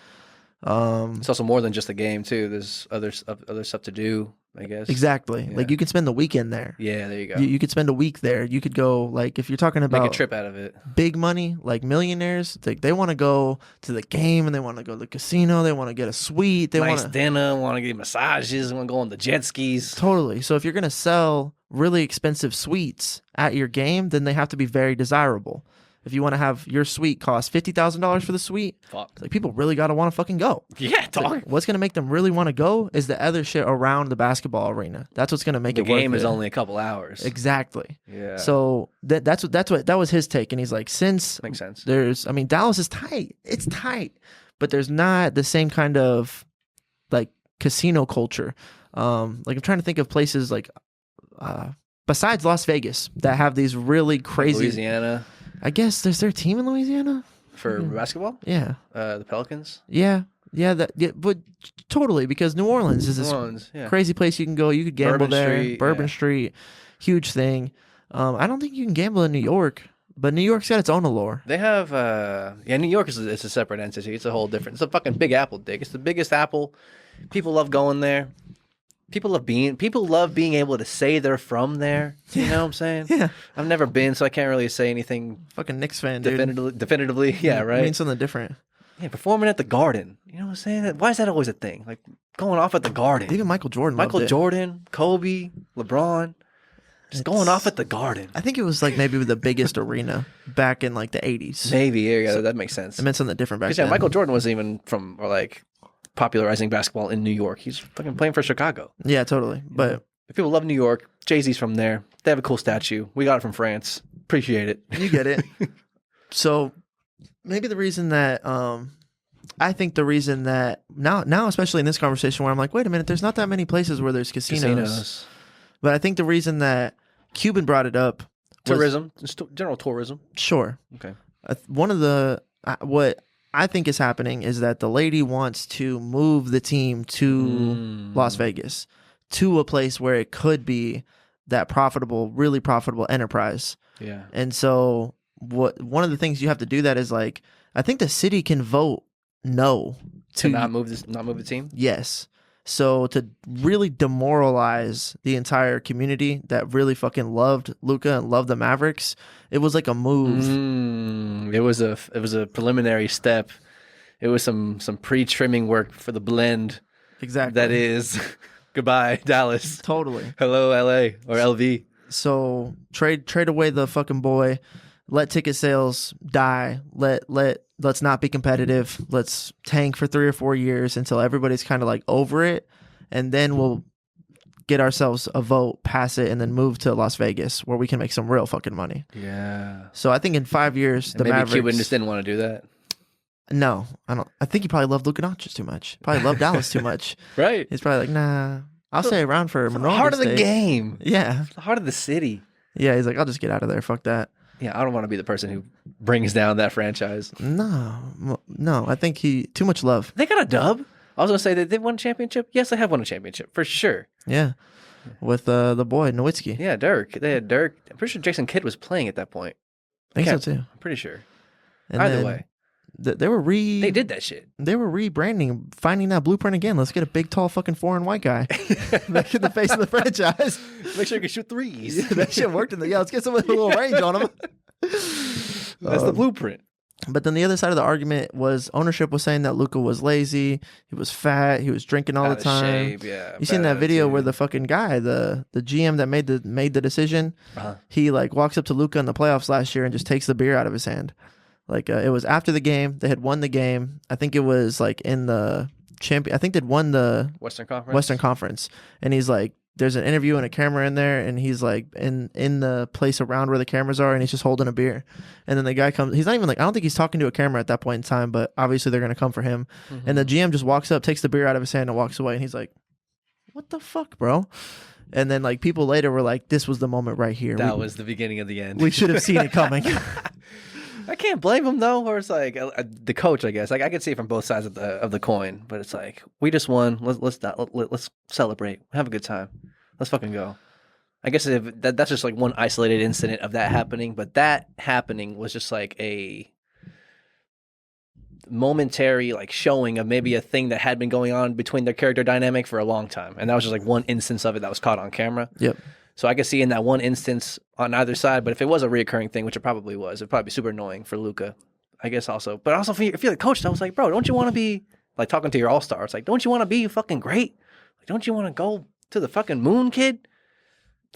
It's also more than just a game too. There's other stuff to do, I guess. Exactly. Yeah. Like you can spend the weekend there. Yeah, there you go. You could spend a week there. You could go, like, if you're talking about Make a trip out of it. big money, like millionaires, they want to go to the game and they want to go to the casino. They want to get a suite. They Nice want dinner. Want to get massages. Want to go on the jet skis. Totally. So if you're gonna sell really expensive suites at your game, then they have to be very desirable. If you want to have your suite cost $50,000 for the suite, Fuck. like people really gotta want to fucking go. Yeah, dog. Like, what's gonna make them really want to go is the other shit around the basketball arena. That's what's gonna make The it worth game is it. only a couple hours. Exactly. Yeah. So that was his take, and he's like, since Makes sense. Dallas is tight. It's tight, but there's not the same kind of like casino culture. Like I'm trying to think of places like besides Las Vegas that have these really crazy. Louisiana. I guess there's their team in Louisiana For basketball? Yeah. The Pelicans? Yeah, but totally, because New Orleans is this crazy place you can go. You could gamble Bourbon there. Street, Bourbon Street, huge thing. I don't think you can gamble in New York, but New York's got its own allure. They have, New York it's a separate entity. It's a whole different, it's a fucking big apple, Dick. It's the biggest apple. People love going there. People love being able to say they're from there. You know what I'm saying? Yeah. I've never been, so I can't really say anything Fucking Knicks fan, dude. definitively. Yeah, right. It means something different. Yeah, performing at the Garden. You know what I'm saying? Why is that always a thing? Like going off at the Garden. Even Michael Jordan. Michael Jordan, Kobe, LeBron, just going off at the Garden. I think it was like maybe the biggest arena back in like the 80s. Maybe, yeah, that makes sense. It meant something different back Yeah, then. Michael Jordan wasn't even from, or like, popularizing basketball in New York. He's fucking playing for Chicago. Yeah, totally. But if people love New York, Jay-Z's from there. They have a cool statue. We got it from France. Appreciate it. you get it. So maybe the reason that I think the reason that now especially in this conversation where I'm like, wait a minute, there's not that many places where there's casinos. But I think the reason that Cuban brought it up was, tourism, general tourism. Sure. Okay. One of the what I think is happening is that the lady wants to move the team to Las Vegas, to a place where it could be that really profitable enterprise. Yeah. And so one of the things you have to do that is like, I think the city can vote no to not move the team. Yes. So to really demoralize the entire community that really fucking loved Luka and loved the Mavericks, it was like a move. It was a preliminary step. It was some pre-trimming work for the blend. Exactly. That is goodbye Dallas. Totally. Hello LA or LV. So trade away the fucking boy. Let ticket sales die. Let's not be competitive. Let's tank for 3 or 4 years until everybody's kind of like over it, and then we'll get ourselves a vote, pass it, and then move to Las Vegas where we can make some real fucking money. Yeah. So I think in 5 years, the maybe Mavericks. Cuban just didn't want to do that. No, I don't. I think he probably loved Luka Doncic too much. Probably loved Dallas too much. Right. He's probably like, nah, I'll stay around for the heart of the game. Yeah. The heart of the city. Yeah, he's like, I'll just get out of there. Fuck that. Yeah, I don't want to be the person who brings down that franchise. No. I think too much love. They got a dub. I was gonna say that they won a championship. Yes, they have won a championship for sure. Yeah, with the boy Nowitzki. Yeah, Dirk. They had Dirk. I'm pretty sure Jason Kidd was playing at that point. I think so too. I'm pretty sure. And either way, they did that shit. They were rebranding, finding that blueprint again. Let's get a big, tall, fucking foreign white guy making the face of the franchise. Make sure you can shoot threes. Yeah, that shit worked let's get some with a little range on him. That's the blueprint. But then the other side of the argument was ownership was saying that Luka was lazy, he was fat, he was drinking all the time. Shape, yeah, you seen that video where the fucking guy, the GM that made the decision, he like walks up to Luka in the playoffs last year and just takes the beer out of his hand. Like it was after the game, they had won the game. I think it was like in the champion. I think they'd won the Western Conference, and he's like, there's an interview and a camera in there, and he's like in the place around where the cameras are, and he's just holding a beer. And then the guy comes, he's not even like, I don't think he's talking to a camera at that point in time, but obviously they're gonna come for him. And the GM just walks up, takes the beer out of his hand, and walks away. And he's like, what the fuck, bro? And then like people later were like, this was the moment right here. That was the beginning of the end. We should have seen it coming. I can't blame him though. Or it's like the coach, I guess. Like I could see it from both sides of the coin, but it's like we just won. Let's celebrate. Have a good time. Let's fucking go. I guess that's just like one isolated incident of that happening, but that happening was just like momentary like showing of maybe a thing that had been going on between their character dynamic for a long time, and that was just like one instance of it that was caught on camera. Yep. So I could see in that one instance on either side, but if it was a reoccurring thing, which it probably was, it'd probably be super annoying for Luka, I guess also. But also if you're the coach, I was like, bro, don't you want to be like talking to your all-star? It's like, don't you want to be fucking great? Like, don't you want to go to the fucking moon, kid?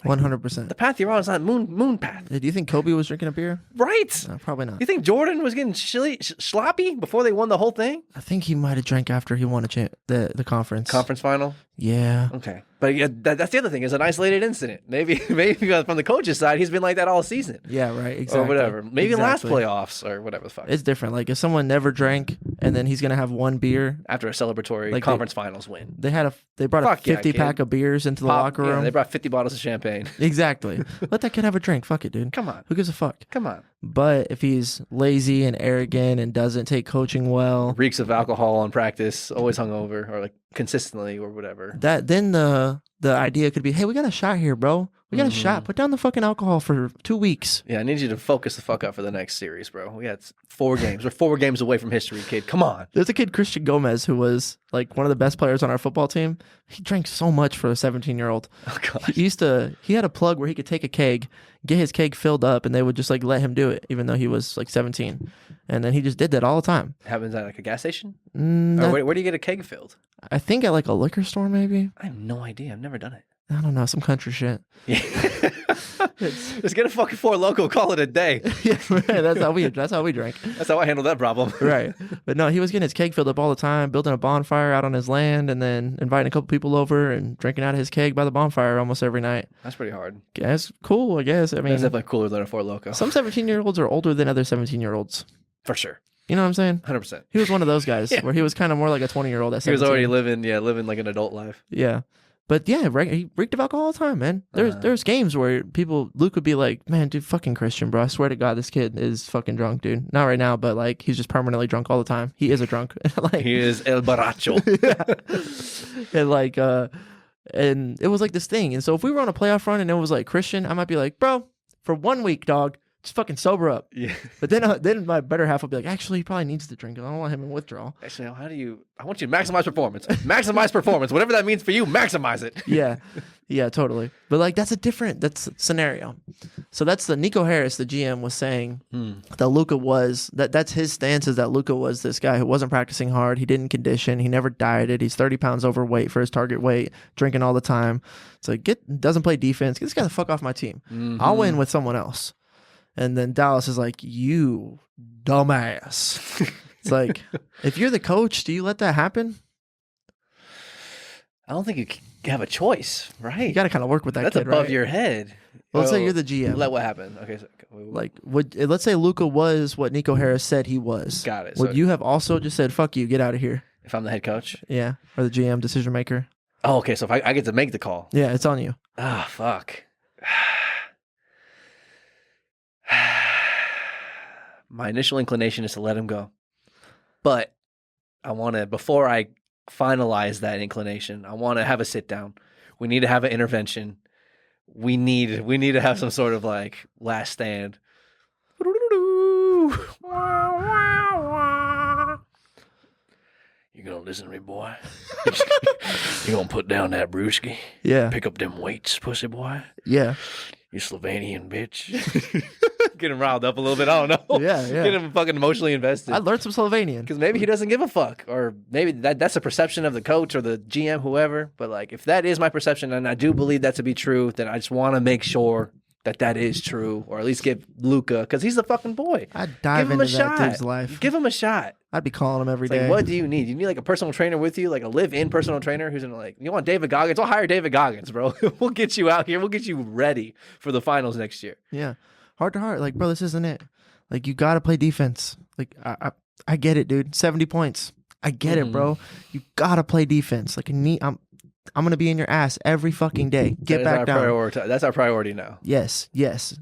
100%. The path you're on is not moon path. Do you think Kobe was drinking a beer? Right. No, probably not. You think Jordan was getting sloppy before they won the whole thing? I think he might have drank after he won the conference. Conference final? Yeah. Okay. But yeah, that's the other thing. It's an isolated incident. Maybe from the coach's side, he's been like that all season. Yeah, right. Exactly. Or whatever. Maybe last playoffs or whatever the fuck. It's different. Like if someone never drank and then he's going to have one beer. After a celebratory like conference finals win. They brought a 50 pack of beers into the locker room. Yeah, they brought 50 bottles of champagne. Exactly. Let that kid have a drink. Fuck it, dude. Come on. Who gives a fuck? Come on. But if he's lazy and arrogant and doesn't take coaching well, reeks of alcohol in practice, always hungover or like consistently or whatever. Then the idea could be, hey, we got a shot here, bro. We got a shot. Put down the fucking alcohol for 2 weeks. Yeah, I need you to focus the fuck up for the next series, bro. We got 4 games. We're 4 games away from history, kid. Come on. There's a kid, Christian Gomez, who was like one of the best players on our football team. He drank so much for a 17-year-old. Oh, God. He had a plug where he could take a keg, get his keg filled up, and they would just like let him do it, even though he was like 17. And then he just did that all the time. Happens at like a gas station? Or where do you get a keg filled? I think at like a liquor store, maybe. I have no idea. I've never done it. I don't know, some country shit. Yeah. Just get a fucking 4 Loko, call it a day. Yeah, right. That's how we drank. That's how I handled that problem. Right. But no, he was getting his keg filled up all the time, building a bonfire out on his land, and then inviting a couple people over and drinking out of his keg by the bonfire almost every night. That's pretty hard. Yeah, it's cool, I guess. I mean, that's definitely cooler than a 4 Loko. Some 17-year-olds are older than other 17-year-olds. For sure. You know what I'm saying? 100%. He was one of those guys where he was kind of more like a 20-year-old at 17. He was already living like an adult life. Yeah. But yeah, he reeked of alcohol all the time, man. There's games where Luke would be like, man, dude, fucking Christian, bro. I swear to God, this kid is fucking drunk, dude. Not right now, but like he's just permanently drunk all the time. He is a drunk. Like, he is El Baracho. Yeah. And like, and it was like this thing. And so if we were on a playoff run and it was like Christian, I might be like, bro, for 1 week, dog, just fucking sober up. Yeah. But then my better half will be like, actually, he probably needs to drink. I don't want him in withdrawal. Actually, I want you to maximize performance. Maximize performance. Whatever that means for you, maximize it. Yeah. Yeah, totally. But like that's scenario. So that's the Nico Harris, the GM, was saying that Luka was that's his stance, is that Luka was this guy who wasn't practicing hard. He didn't condition. He never dieted. He's 30 pounds overweight for his target weight, drinking all the time. So doesn't play defense. Get this guy the fuck off my team. I'll win with someone else. And then Dallas is like, you dumbass. It's like, if you're the coach, do you let that happen? I don't think you have a choice, right? You got to kind of work with that That's kid, above right? your head. Well, let's say you're the GM. Let what happen? Okay. So, like, let's say Luka was what Nico Harris said he was. Got it. Would you have also just said, fuck you, get out of here? If I'm the head coach? Yeah. Or the GM, decision maker. Oh, okay. So if I get to make the call. Yeah, it's on you. Ah, fuck. My initial inclination is to let him go. But I want to, before I finalize that inclination, I want to have a sit down. We need to have an intervention. We need to have some sort of like last stand. You gonna listen to me, boy? You gonna put down that brewski? Yeah. Pick up them weights, pussy boy? Yeah. You Slovenian bitch. Get him riled up a little bit. I don't know. Yeah. Get him fucking emotionally invested. I learned some Slovenian. Because maybe he doesn't give a fuck. Or maybe that's a perception of the coach or the GM, whoever. But like, if that is my perception, and I do believe that to be true, then I just want to make sure that is true. Or at least give Luka, because he's the fucking boy. I'd dive into that dude's life. Give him a shot. I'd be calling him every It's day. like, what do you need? You need like a personal trainer with you, like a live-in personal trainer who's gonna like, you want David Goggins? I'll hire David Goggins, bro. We'll get you out here. We'll get you ready for the finals next year. Yeah. Heart to heart. Like, bro, this isn't it. Like, you got to play defense. Like, I get it, dude. 70 points. I get it, bro. You got to play defense. Like, I'm going to be in your ass every fucking day. Get back down. That's our priority now. Yes.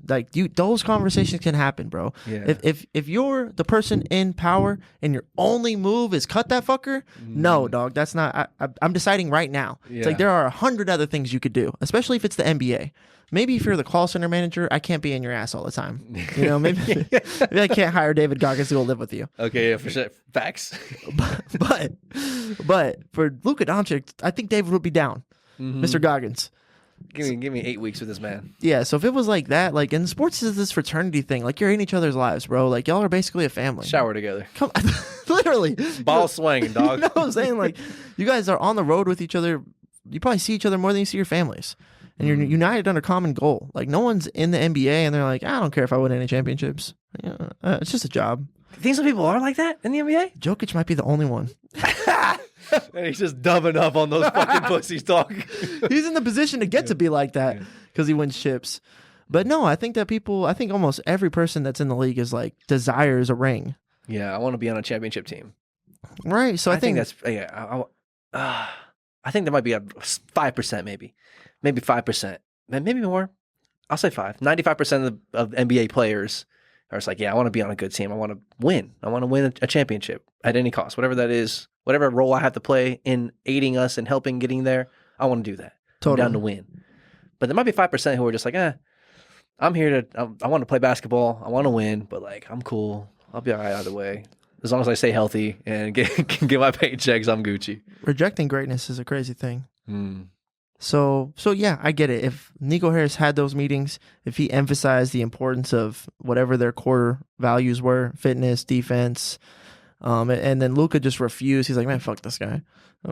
Like, those conversations can happen, bro. Yeah. If you're the person in power and your only move is cut that fucker, no, dog. That's not. I'm deciding right now. Yeah. It's like there are 100 other things you could do, especially if it's the NBA. maybe if you're the call center manager, I can't be in your ass all the time. You know, maybe I can't hire David Goggins to go live with you. Okay, yeah, for sure. Facts. but for Luka Doncic, I think David would be down. Mr. Goggins. Give me 8 weeks with this man. Yeah, so if it was like that, like, in sports is this fraternity thing. Like, you're in each other's lives, bro. Like, y'all are basically a family. Shower together. Come on. Literally. Ball swinging, dog. You know what I'm saying? Like, you guys are on the road with each other. You probably see each other more than you see your families. And you're united under a common goal. Like, no one's in the NBA and they're like, I don't care if I win any championships. It's just a job. You think some people are like that in the NBA? Jokic might be the only one. And he's just dubbing up on those fucking pussies, dog. He's in the position to get to be like that because he wins chips. But no, I think almost every person that's in the league is like desires a ring. Yeah, I want to be on a championship team. Right. So I think that's I think there might be a 5%, maybe 5%, maybe more. I'll say 5. 95% of NBA players are just like, yeah, I want to be on a good team. I want to win. I want to win a championship at any cost, whatever that is, whatever role I have to play in aiding us and helping getting there. I want to do that. Totally. I'm down to win. But there might be 5% who are just like, I'm here I want to play basketball. I want to win, but like, I'm cool. I'll be all right either way. As long as I stay healthy and can get my paychecks, I'm Gucci. Rejecting greatness is a crazy thing. So yeah, I get it. If Nico Harris had those meetings, if he emphasized the importance of whatever their core values were, fitness, defense, and then Luka just refused. He's like, man, fuck this guy.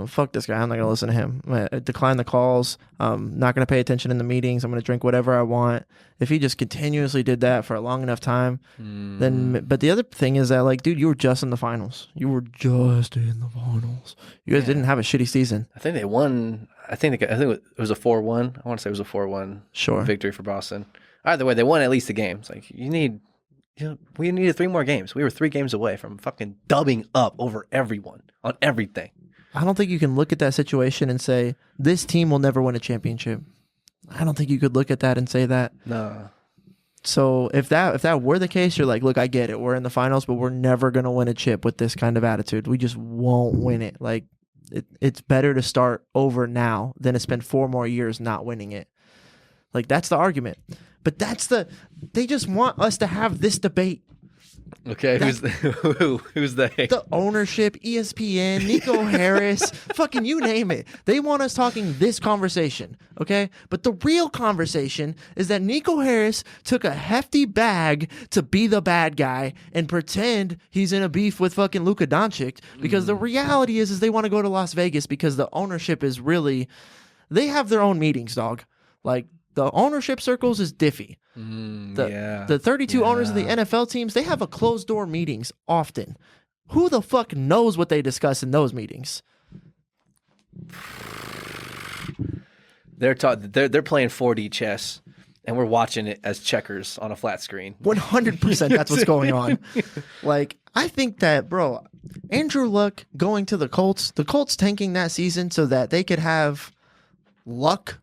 Fuck this guy. I'm not going to listen to him. I decline the calls. I'm not going to pay attention in the meetings. I'm going to drink whatever I want. If he just continuously did that for a long enough time, then, but the other thing is that, like, dude, you were just in the finals. You were just in the finals. You guys didn't have a shitty season. I think they won. I think it was a 4-1. I want to say it was a 4-1 victory for Boston. Either way, they won at least the game. It's like, we needed 3 more games. We were 3 games away from fucking dubbing up over everyone on everything. I don't think you can look at that situation and say, this team will never win a championship. I don't think you could look at that and say that. No. So if that were the case, you're like, look, I get it. We're in the finals, but we're never going to win a chip with this kind of attitude. We just won't win it. Like, it's better to start over now than to spend 4 more years not winning it. Like, that's the argument. But they just want us to have this debate. Okay, who's they? The ownership, ESPN, Nico Harris, fucking you name it. They want us talking this conversation, okay? But the real conversation is that Nico Harris took a hefty bag to be the bad guy and pretend he's in a beef with fucking Luka Doncic, because the reality is they want to go to Las Vegas because the ownership is really, they have their own meetings, dog. Like, the ownership circles is diffy. The 32 owners of the NFL teams, they have a closed door meetings often. Who the fuck knows what they discuss in those meetings? They're playing 4D chess, and we're watching it as checkers on a flat screen. 100% that's what's going on. Like, I think that, bro, Andrew Luck going to the Colts tanking that season so that they could have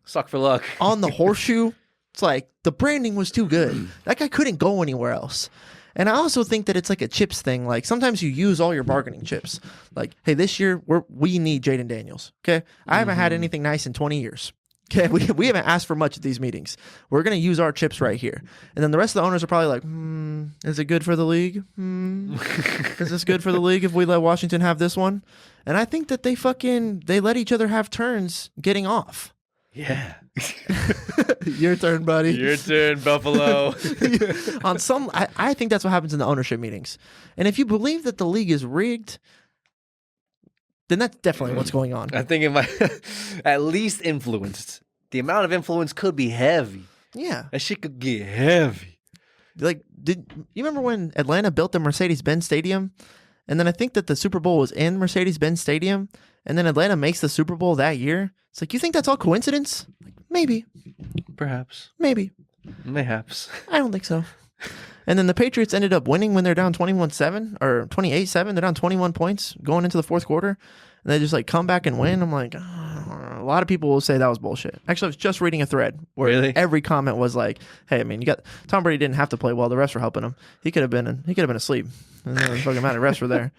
suck for luck on the horseshoe. It's like the branding was too good. That guy couldn't go anywhere else. And I also think that it's like a chips thing. Like, sometimes you use all your bargaining chips. Like, hey, this year we need Jaden Daniels. Okay, I haven't had anything nice in 20 years. Okay, we haven't asked for much at these meetings. We're gonna use our chips right here. And then the rest of the owners are probably like, is it good for the league? Is this good for the league if we let Washington have this one? And I think that they let each other have turns getting off. Yeah. Your turn, buddy. Your turn, Buffalo. I think that's what happens in the ownership meetings. And if you believe that the league is rigged, then that's definitely what's going on. I think it might at least influenced. The amount of influence could be heavy. Yeah. That shit could get heavy. Like, did you remember when Atlanta built the Mercedes-Benz Stadium? And then I think that the Super Bowl was in Mercedes-Benz Stadium, and then Atlanta makes the Super Bowl that year. It's like, you think that's all coincidence? Like, maybe. Perhaps. Maybe. Mayhaps. I don't think so. And then the Patriots ended up winning when they're down 21-7 or 28-7. They're down 21 points going into the fourth quarter. And they just like come back and win. I'm like, a lot of people will say that was bullshit. Actually, I was just reading a thread where every comment was like, hey, I mean, Tom Brady didn't have to play well. The refs were helping him. He could have been asleep. It doesn't fucking matter. Refs were there.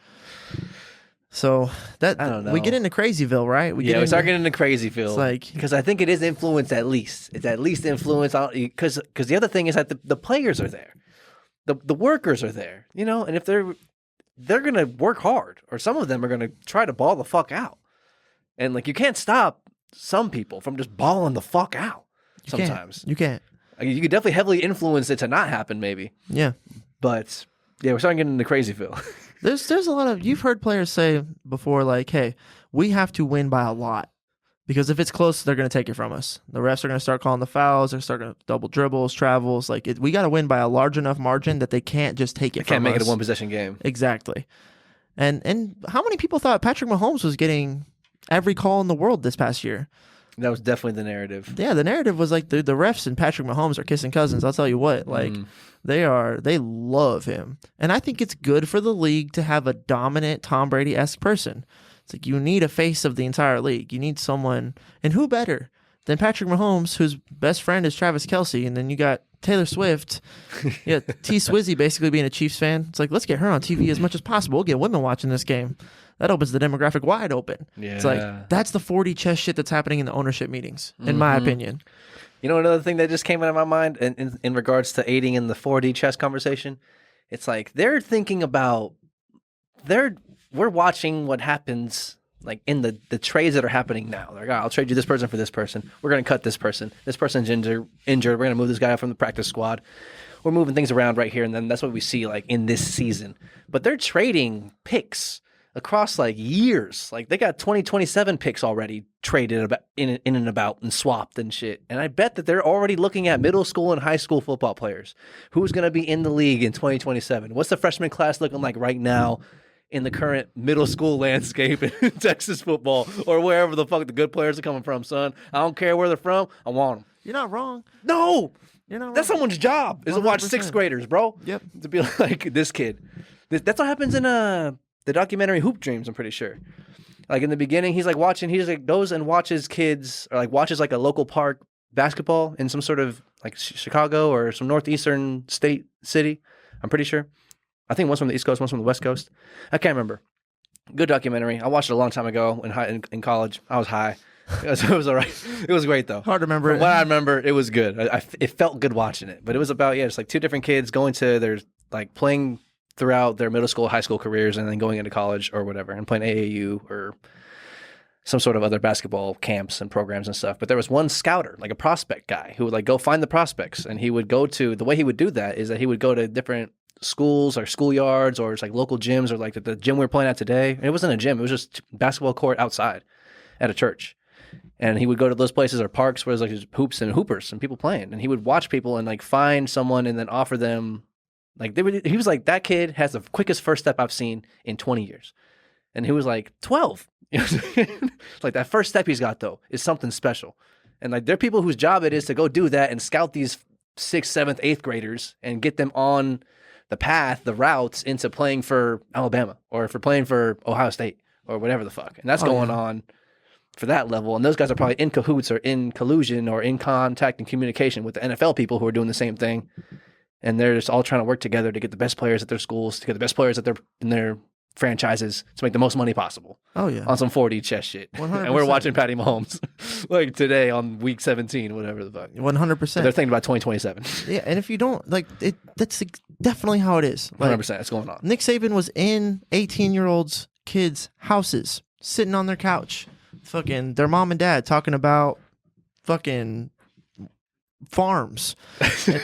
So I don't know. we get into Crazyville, right? We start getting into Crazyville. Like, because I think it is influence at least. It's at least influence because the other thing is that the players are there, the workers are there, and if they're gonna work hard, or some of them are gonna try to ball the fuck out, and like you can't stop some people from just balling the fuck out. Sometimes you can't. You could definitely heavily influence it to not happen, maybe. Yeah, but yeah, we're starting getting into Crazyville. There's a lot of, you've heard players say before, like, hey, we have to win by a lot because if it's close, they're going to take it from us. The refs are going to start calling the fouls. They're starting to double dribbles, travels. Like, we got to win by a large enough margin that they can't just take it from us. Can't make it a one-possession game. Exactly. And how many people thought Patrick Mahomes was getting every call in the world this past year? That was definitely the narrative. Yeah, the narrative was like the refs and Patrick Mahomes are kissing cousins. I'll tell you what, like they love him. And I think it's good for the league to have a dominant Tom Brady-esque person. It's like you need a face of the entire league. You need someone, and who better than Patrick Mahomes, whose best friend is Travis Kelce, and then you got Taylor Swift, yeah, T Swizzy basically being a Chiefs fan. It's like, let's get her on TV as much as possible. We'll get women watching this game. That opens the demographic wide open. Yeah. It's like, that's the 4D chess shit that's happening in the ownership meetings, in my opinion. Another thing that just came out of my mind in regards to aiding in the 4D chess conversation, it's like they're thinking about, we're watching what happens like in the trades that are happening now. They're like, I'll trade you this person for this person. We're going to cut this person. This person's injured. We're going to move this guy out from the practice squad. We're moving things around right here. And then that's what we see like in this season. But they're trading picks across like years. Like they got 2027 picks already traded about in and about and swapped and shit. And I bet that they're already looking at middle school and high school football players. Who's going to be in the league in 2027? What's the freshman class looking like right now in the current middle school landscape in Texas football or wherever the fuck the good players are coming from, son? I don't care where they're from. I want them. You're not wrong. No. You're not wrong. That's someone's job is 100%. To watch sixth graders, bro. Yep. To be like this kid. That's what happens in the documentary Hoop Dreams, I'm pretty sure. Like in the beginning, he's like goes and watches kids, or like watches like a local park basketball in some sort of like Chicago or some northeastern state city. I'm pretty sure. I think one's from the East Coast, one's from the West Coast. I can't remember. Good documentary. I watched it a long time ago in college. I was high. It was all right. It was great though. Hard to remember. From what I remember, it was good. It felt good watching it. But it was about just like two different kids going to their like playing throughout their middle school, high school careers, and then going into college or whatever, and playing AAU or some sort of other basketball camps and programs and stuff. But there was one scouter, like a prospect guy, who would like go find the prospects, and he would go to the way he would do that is that he would go to different schools or schoolyards or it's like local gyms or like the gym we were playing at today. And it wasn't a gym; it was just basketball court outside at a church. And he would go to those places or parks where there's like hoops and hoopers and people playing, and he would watch people and like find someone and then offer them. Like he was like, that kid has the quickest first step I've seen in 20 years. And he was like 12. Like that first step he's got though is something special. And like there are people whose job it is to go do that and scout these 6th, 7th, 8th graders and get them on the path, the routes into playing for Alabama or for playing for Ohio State or whatever the fuck. And that's going on for that level. And those guys are probably in cahoots or in collusion or in contact and communication with the NFL people who are doing the same thing. And they're just all trying to work together to get the best players at their schools, to get the best players at their franchises to make the most money possible. Oh, yeah. On some 4D chess shit. 100%. And we're watching Patty Mahomes like today on week 17, whatever the fuck. 100%. But they're thinking about 2027. Yeah, and if you don't, like, that's definitely how it is. Like, 100%. That's going on. Nick Saban was in 18-year-olds' kids' houses, sitting on their couch, fucking their mom and dad talking about fucking farms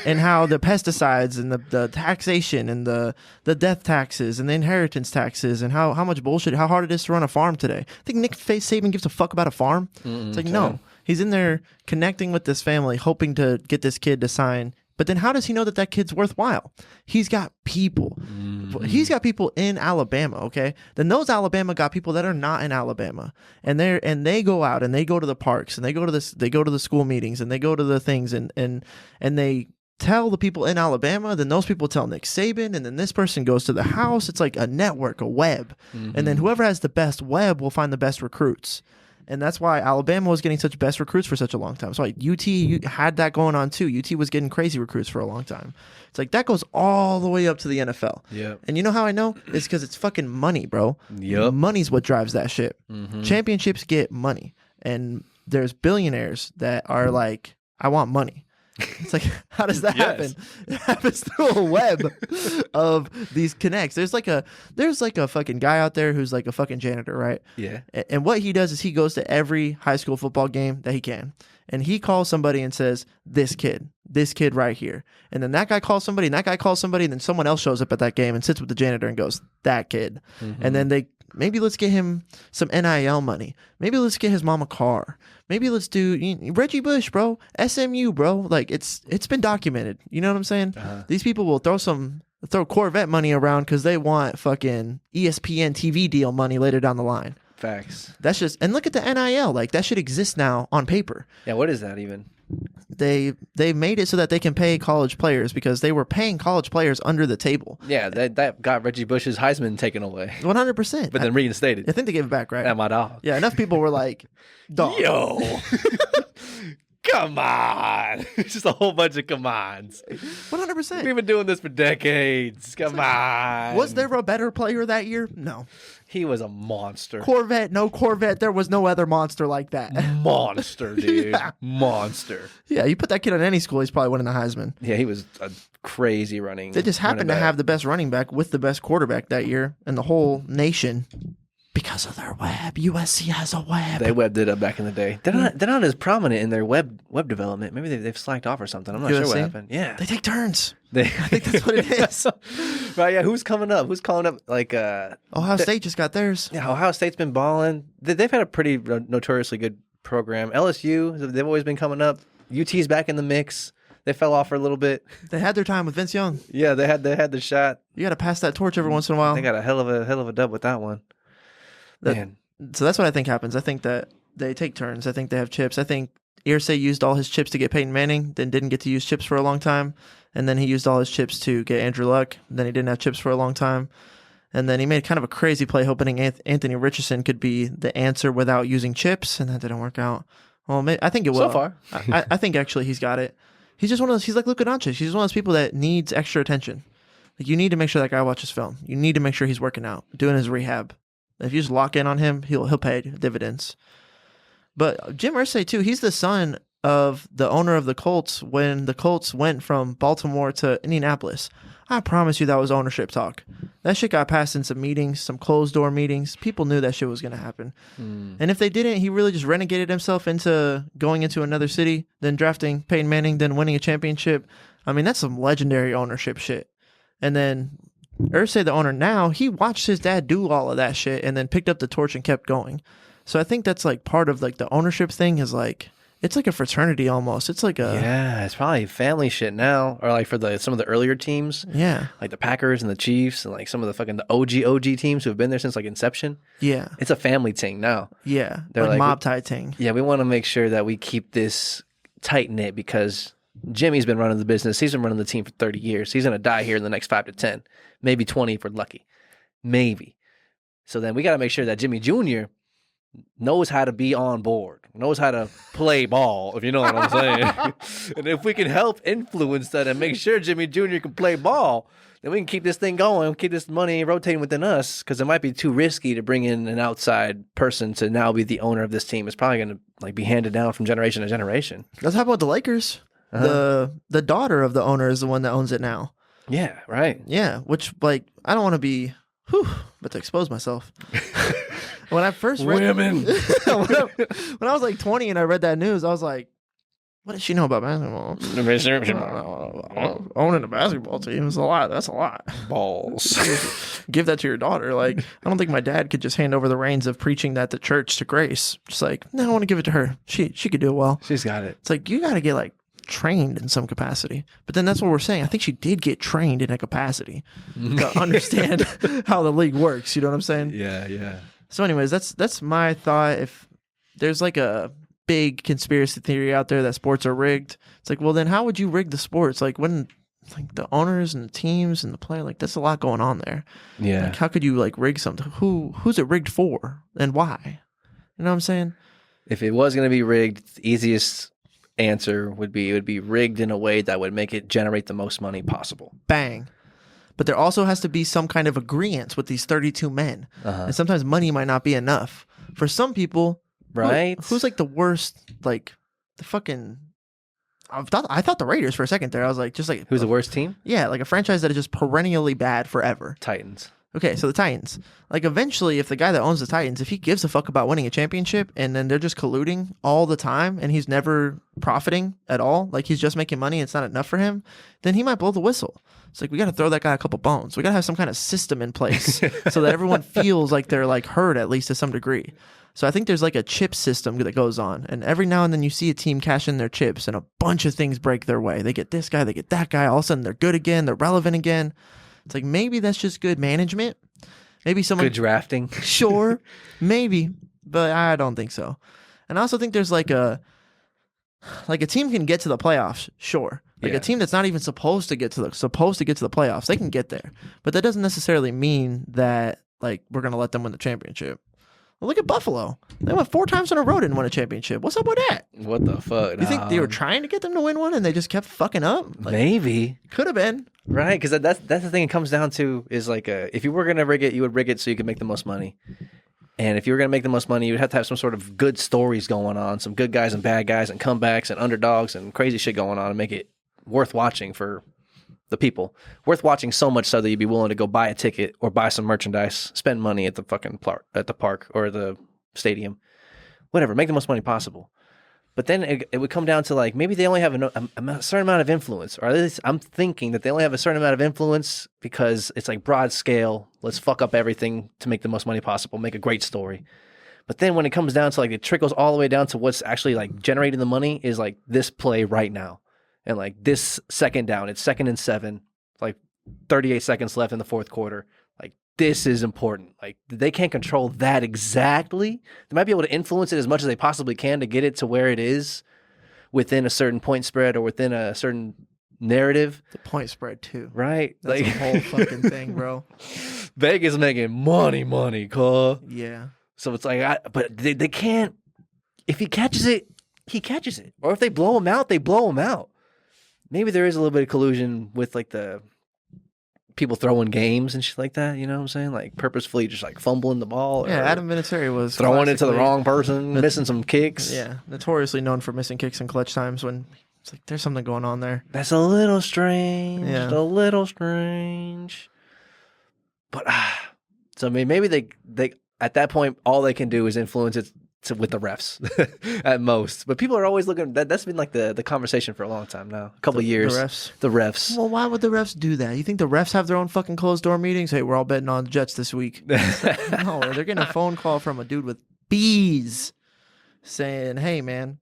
and how the pesticides and the taxation and the death taxes and the inheritance taxes and how much bullshit, how hard it is to run a farm today. I think Nick Saban gives a fuck about a farm. It's like, no, he's in there connecting with this family, hoping to get this kid to sign. But then how does he know that kid's worthwhile? He's got people. He's got people in Alabama, okay? Then those Alabama got people that are not in Alabama. And they go out and they go to the parks and they go to the school meetings and they go to the things and they tell the people in Alabama, then those people tell Nick Saban, and then this person goes to the house. It's like a network, a web. And then whoever has the best web will find the best recruits. And that's why Alabama was getting such best recruits for such a long time. So like UT had that going on too. UT was getting crazy recruits for a long time. It's like that goes all the way up to the NFL. Yeah. And you know how I know? It's because it's fucking money, bro. Yep. Money's what drives that shit. Mm-hmm. Championships get money. And there's billionaires that are like, I want money. It's like, how does that happen? It happens through a web of these connects. There's like a fucking guy out there who's like a fucking janitor, right? Yeah. And what he does is he goes to every high school football game that he can. And he calls somebody and says, this kid right here. And then that guy calls somebody, and that guy calls somebody, and then someone else shows up at that game and sits with the janitor and goes, that kid. Mm-hmm. And then maybe let's get him some NIL money. Maybe let's get his mom a car. Maybe let's do Reggie Bush, bro. SMU, bro. Like it's been documented. You know what I'm saying? Uh-huh. These people will throw Corvette money around because they want fucking ESPN TV deal money later down the line. Facts. That's just, and look at the NIL. Like that should exist now on paper. Yeah, what is that even? They made it so that they can pay college players because they were paying college players under the table. Yeah, that got Reggie Bush's Heisman taken away. 100%. But then reinstated. I think they gave it back, right? At my dog. Yeah, enough people were like, dog. Yo. Come on. It's just a whole bunch of come ons. 100%. We've been doing this for decades. Come on. Was there a better player that year? No. He was a monster. No Corvette. There was no other monster like that. Monster, dude. Yeah. Monster. Yeah, you put that kid on any school, he's probably winning the Heisman. Yeah, he was a crazy running. They just happened to have the best running back with the best quarterback that year in the whole nation because of their web. USC has a web. They webbed it up back in the day. They're not as prominent in their web development. Maybe they've slacked off or something. I'm not sure what happened. Yeah, they take turns. I think that's what it is. Right? Yeah. Who's coming up? Who's calling up? Like Ohio State just got theirs. Yeah, Ohio State's been balling. They've had a pretty notoriously good program. LSU, they've always been coming up. UT's back in the mix. They fell off for a little bit. They had their time with Vince Young. Yeah, they had the shot. You got to pass that torch every once in a while. They got a hell of a dub with that one. Man. So that's what I think happens. I think that they take turns. I think they have chips. I think Irsay used all his chips to get Peyton Manning, then didn't get to use chips for a long time. And then he used all his chips to get Andrew Luck. Then he didn't have chips for a long time. And then he made kind of a crazy play hoping Anthony Richardson could be the answer without using chips, and that didn't work out. Well, I think it will. So far. I think actually he's got it. He's just one of those, he's like Luka Doncic. He's one of those people that needs extra attention. Like you need to make sure that guy watches film. You need to make sure he's working out, doing his rehab. If you just lock in on him, he'll pay dividends. But Jim Irsay too, he's the son of the owner of the Colts when the Colts went from Baltimore to Indianapolis. I promise you that was ownership talk. That shit got passed in some meetings, some closed door meetings. People knew that shit was going to happen. And if they didn't, he really just renegated himself into going into another city, then drafting Peyton Manning, then winning a championship. I mean, that's some legendary ownership shit. And then Irsay, the owner now, he watched his dad do all of that shit and then picked up the torch and kept going. So I think that's like part of like the ownership thing is like, it's like a fraternity almost. It's like a... Yeah, it's probably family shit now. Or like for some of the earlier teams. Yeah. Like the Packers and the Chiefs and like some of the OG teams who have been there since like inception. Yeah. It's a family thing now. Yeah. They're like mob tie thing. Yeah, we want to make sure that we keep this tight-knit because Jimmy's been running the business. He's been running the team for 30 years. He's going to die here in the next 5 to 10. Maybe 20 if we're lucky. Maybe. So then we got to make sure that Jimmy Jr. knows how to be on board, knows how to play ball, if you know what I'm saying. And if we can help influence that and make sure Jimmy Jr. can play ball, then we can keep this thing going, keep this money rotating within us, because it might be too risky to bring in an outside person to now be the owner of this team. It's probably going to like be handed down from generation to generation. Let's talk about the Lakers. The daughter of the owner is the one that owns it now. Yeah, right. Yeah, which like I don't want to be, but to expose myself. When I first read women, when I was like 20 and I read that news, I was like, what does she know about basketball? Owning a basketball team is a lot. That's a lot. Balls. Give that to your daughter. Like, I don't think my dad could just hand over the reins of preaching that to church to Grace. Just like, no, I want to give it to her. She could do it well. She's got it. It's like, you got to get like trained in some capacity. But then that's what we're saying. I think she did get trained in a capacity to understand how the league works. You know what I'm saying? Yeah, yeah. So anyways, that's my thought. If there's like a big conspiracy theory out there that sports are rigged, it's like, well, then how would you rig the sports? Like when like the owners and the teams and the player, like that's a lot going on there. Yeah. Like how could you like rig something? Who's it rigged for and why? You know what I'm saying? If it was going to be rigged, the easiest answer would be it would be rigged in a way that would make it generate the most money possible. Bang. But there also has to be some kind of agreement with these 32 men. And sometimes money might not be enough. For some people, right? Who's like the worst, like the fucking... I thought the Raiders for a second there. I was like, just like... Who's the worst team? Yeah, like a franchise that is just perennially bad forever. Titans. Okay, so the Titans. Like eventually, if the guy that owns the Titans, if he gives a fuck about winning a championship and then they're just colluding all the time and he's never profiting at all, like he's just making money and it's not enough for him, then he might blow the whistle. It's like, we got to throw that guy a couple bones. We got to have some kind of system in place so that everyone feels like they're like heard at least to some degree. So I think there's like a chip system that goes on. And every now and then you see a team cash in their chips and a bunch of things break their way. They get this guy, they get that guy. All of a sudden they're good again. They're relevant again. It's like, maybe that's just good management. Maybe someone... Good drafting. Sure. Maybe. But I don't think so. And I also think there's like a team can get to the playoffs. Sure. Like a team that's not even supposed to get to the playoffs, they can get there. But that doesn't necessarily mean that like we're going to let them win the championship. Well, look at Buffalo. They went 4 times in a row, didn't win a championship. What's up with that? What the fuck? You think they were trying to get them to win one and they just kept fucking up? Like, maybe. Could have been. Right, because that's the thing it comes down to is like if you were going to rig it, you would rig it so you could make the most money. And if you were going to make the most money, you'd have to have some sort of good stories going on, some good guys and bad guys and comebacks and underdogs and crazy shit going on and make it worth watching for the people. Worth watching so much so that you'd be willing to go buy a ticket or buy some merchandise, spend money at the fucking at the park or the stadium. Whatever, make the most money possible. But then it would come down to like maybe they only have a certain amount of influence, or at least I'm thinking that they only have a certain amount of influence because it's like broad scale. Let's fuck up everything to make the most money possible, make a great story. But then when it comes down to like it trickles all the way down to what's actually like generating the money is like this play right now. And like this second down, it's 2nd and 7, like 38 seconds left in the 4th quarter. Like this is important. Like they can't control that exactly. They might be able to influence it as much as they possibly can to get it to where it is within a certain point spread or within a certain narrative. The point spread too. Right? That's like a whole fucking thing, bro. Vegas making money, cuz. Yeah. So it's like, but they can't. If he catches it, he catches it. Or if they blow him out, they blow him out. Maybe there is a little bit of collusion with like the people throwing games and shit like that. You know what I'm saying? Like purposefully just like fumbling the ball. Yeah, Adam Vinatieri was throwing it to the wrong person, missing some kicks. Yeah, notoriously known for missing kicks in clutch times when it's like there's something going on there. That's a little strange. Yeah. A little strange. But so I mean, maybe they at that point all they can do is influence it with the refs at most. But people are always looking. That's been like the conversation for a long time now. A couple of years. The refs. Well, why would the refs do that? You think the refs have their own fucking closed door meetings? Hey, we're all betting on the Jets this week. No, they're getting a phone call from a dude with bees saying, "Hey, man,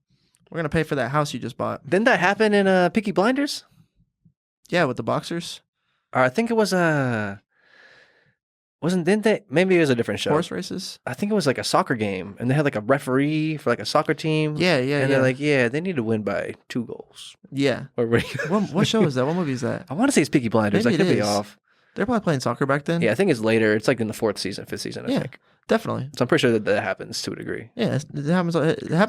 we're gonna pay for that house you just bought." Didn't that happen in Peaky Blinders? Yeah, with the boxers. Or I think it was didn't they? Maybe it was a different show. Horse races? I think it was like a soccer game, and they had like a referee for like a soccer team. Yeah. And they're like, yeah, they need to win by 2 goals. Yeah. Or what show is that? What movie is that? I want to say it's Peaky Blinders. Maybe I could be off. They're probably playing soccer back then. Yeah, I think it's later. It's like in the 4th season, 5th season, I think. Definitely. So I'm pretty sure that happens to a degree. Yeah, it happens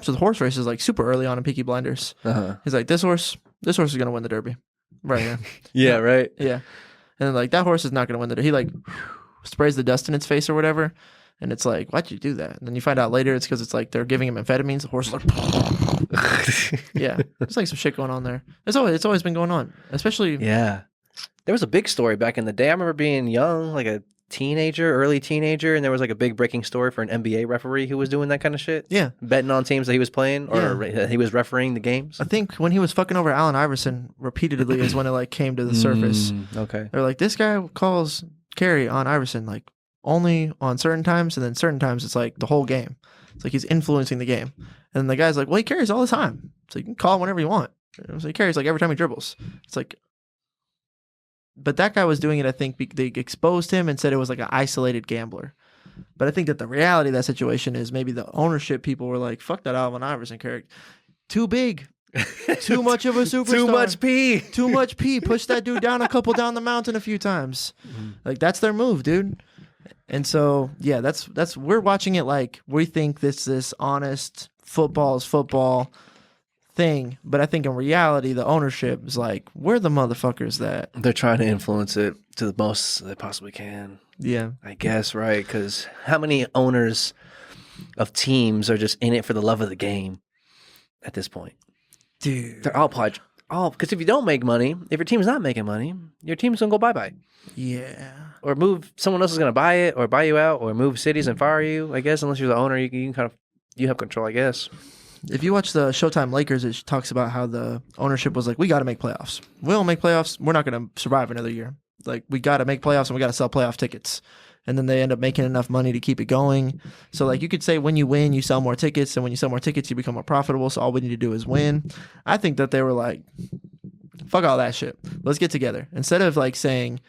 with horse races like super early on in Peaky Blinders. He's like, this horse is going to win the Derby. Right, yeah. Yeah, right. Yeah. And then like, that horse is not going to win the Derby. He like sprays the dust in its face or whatever. And it's like, why'd you do that? And then you find out later it's because it's like they're giving him amphetamines. The horse is like, yeah. There's like some shit going on there. It's always been going on. Especially. Yeah. There was a big story back in the day. I remember being young, like a early teenager, and there was like a big breaking story for an NBA referee who was doing that kind of shit. Yeah. Betting on teams that he was playing or he was refereeing the games. I think when he was fucking over Allen Iverson repeatedly is when it like came to the surface. Okay. They're like, this guy calls carry on Iverson like only on certain times, and then certain times it's like the whole game. It's like he's influencing the game. And the guy's like, well, he carries all the time. So you can call him whenever you want. So he carries like every time he dribbles. It's like, but that guy was doing it, I think, they exposed him and said it was like an isolated gambler. But I think that the reality of that situation is maybe the ownership people were like, fuck that Allen Iverson character. Too big. Too much of a superstar. Too much pee. Too much pee. Push that dude down down the mountain a few times. Like, that's their move, dude. And so, yeah, that's we're watching it like we think this honest, football is football thing. But I think in reality, the ownership is like, we're the motherfuckers that they're trying to influence it to the most they possibly can. Yeah, I guess, right? Because how many owners of teams are just in it for the love of the game at this point? dude. They're all because if you don't make money, if your team's not making money, your team's gonna go bye-bye. Yeah. Or move, someone else is gonna buy it or buy you out or move cities and fire you, I guess, unless you're the owner, you can kind of, you have control, I guess. If you watch the Showtime Lakers, it talks about how the ownership was like, we got to make playoffs. We don't make playoffs, we're not going to survive another year. Like, we got to make playoffs and we got to sell playoff tickets. And then they end up making enough money to keep it going. So, like, you could say when you win, you sell more tickets. And when you sell more tickets, you become more profitable. So all we need to do is win. I think that they were like, fuck all that shit. Let's get together. Instead of, like, saying,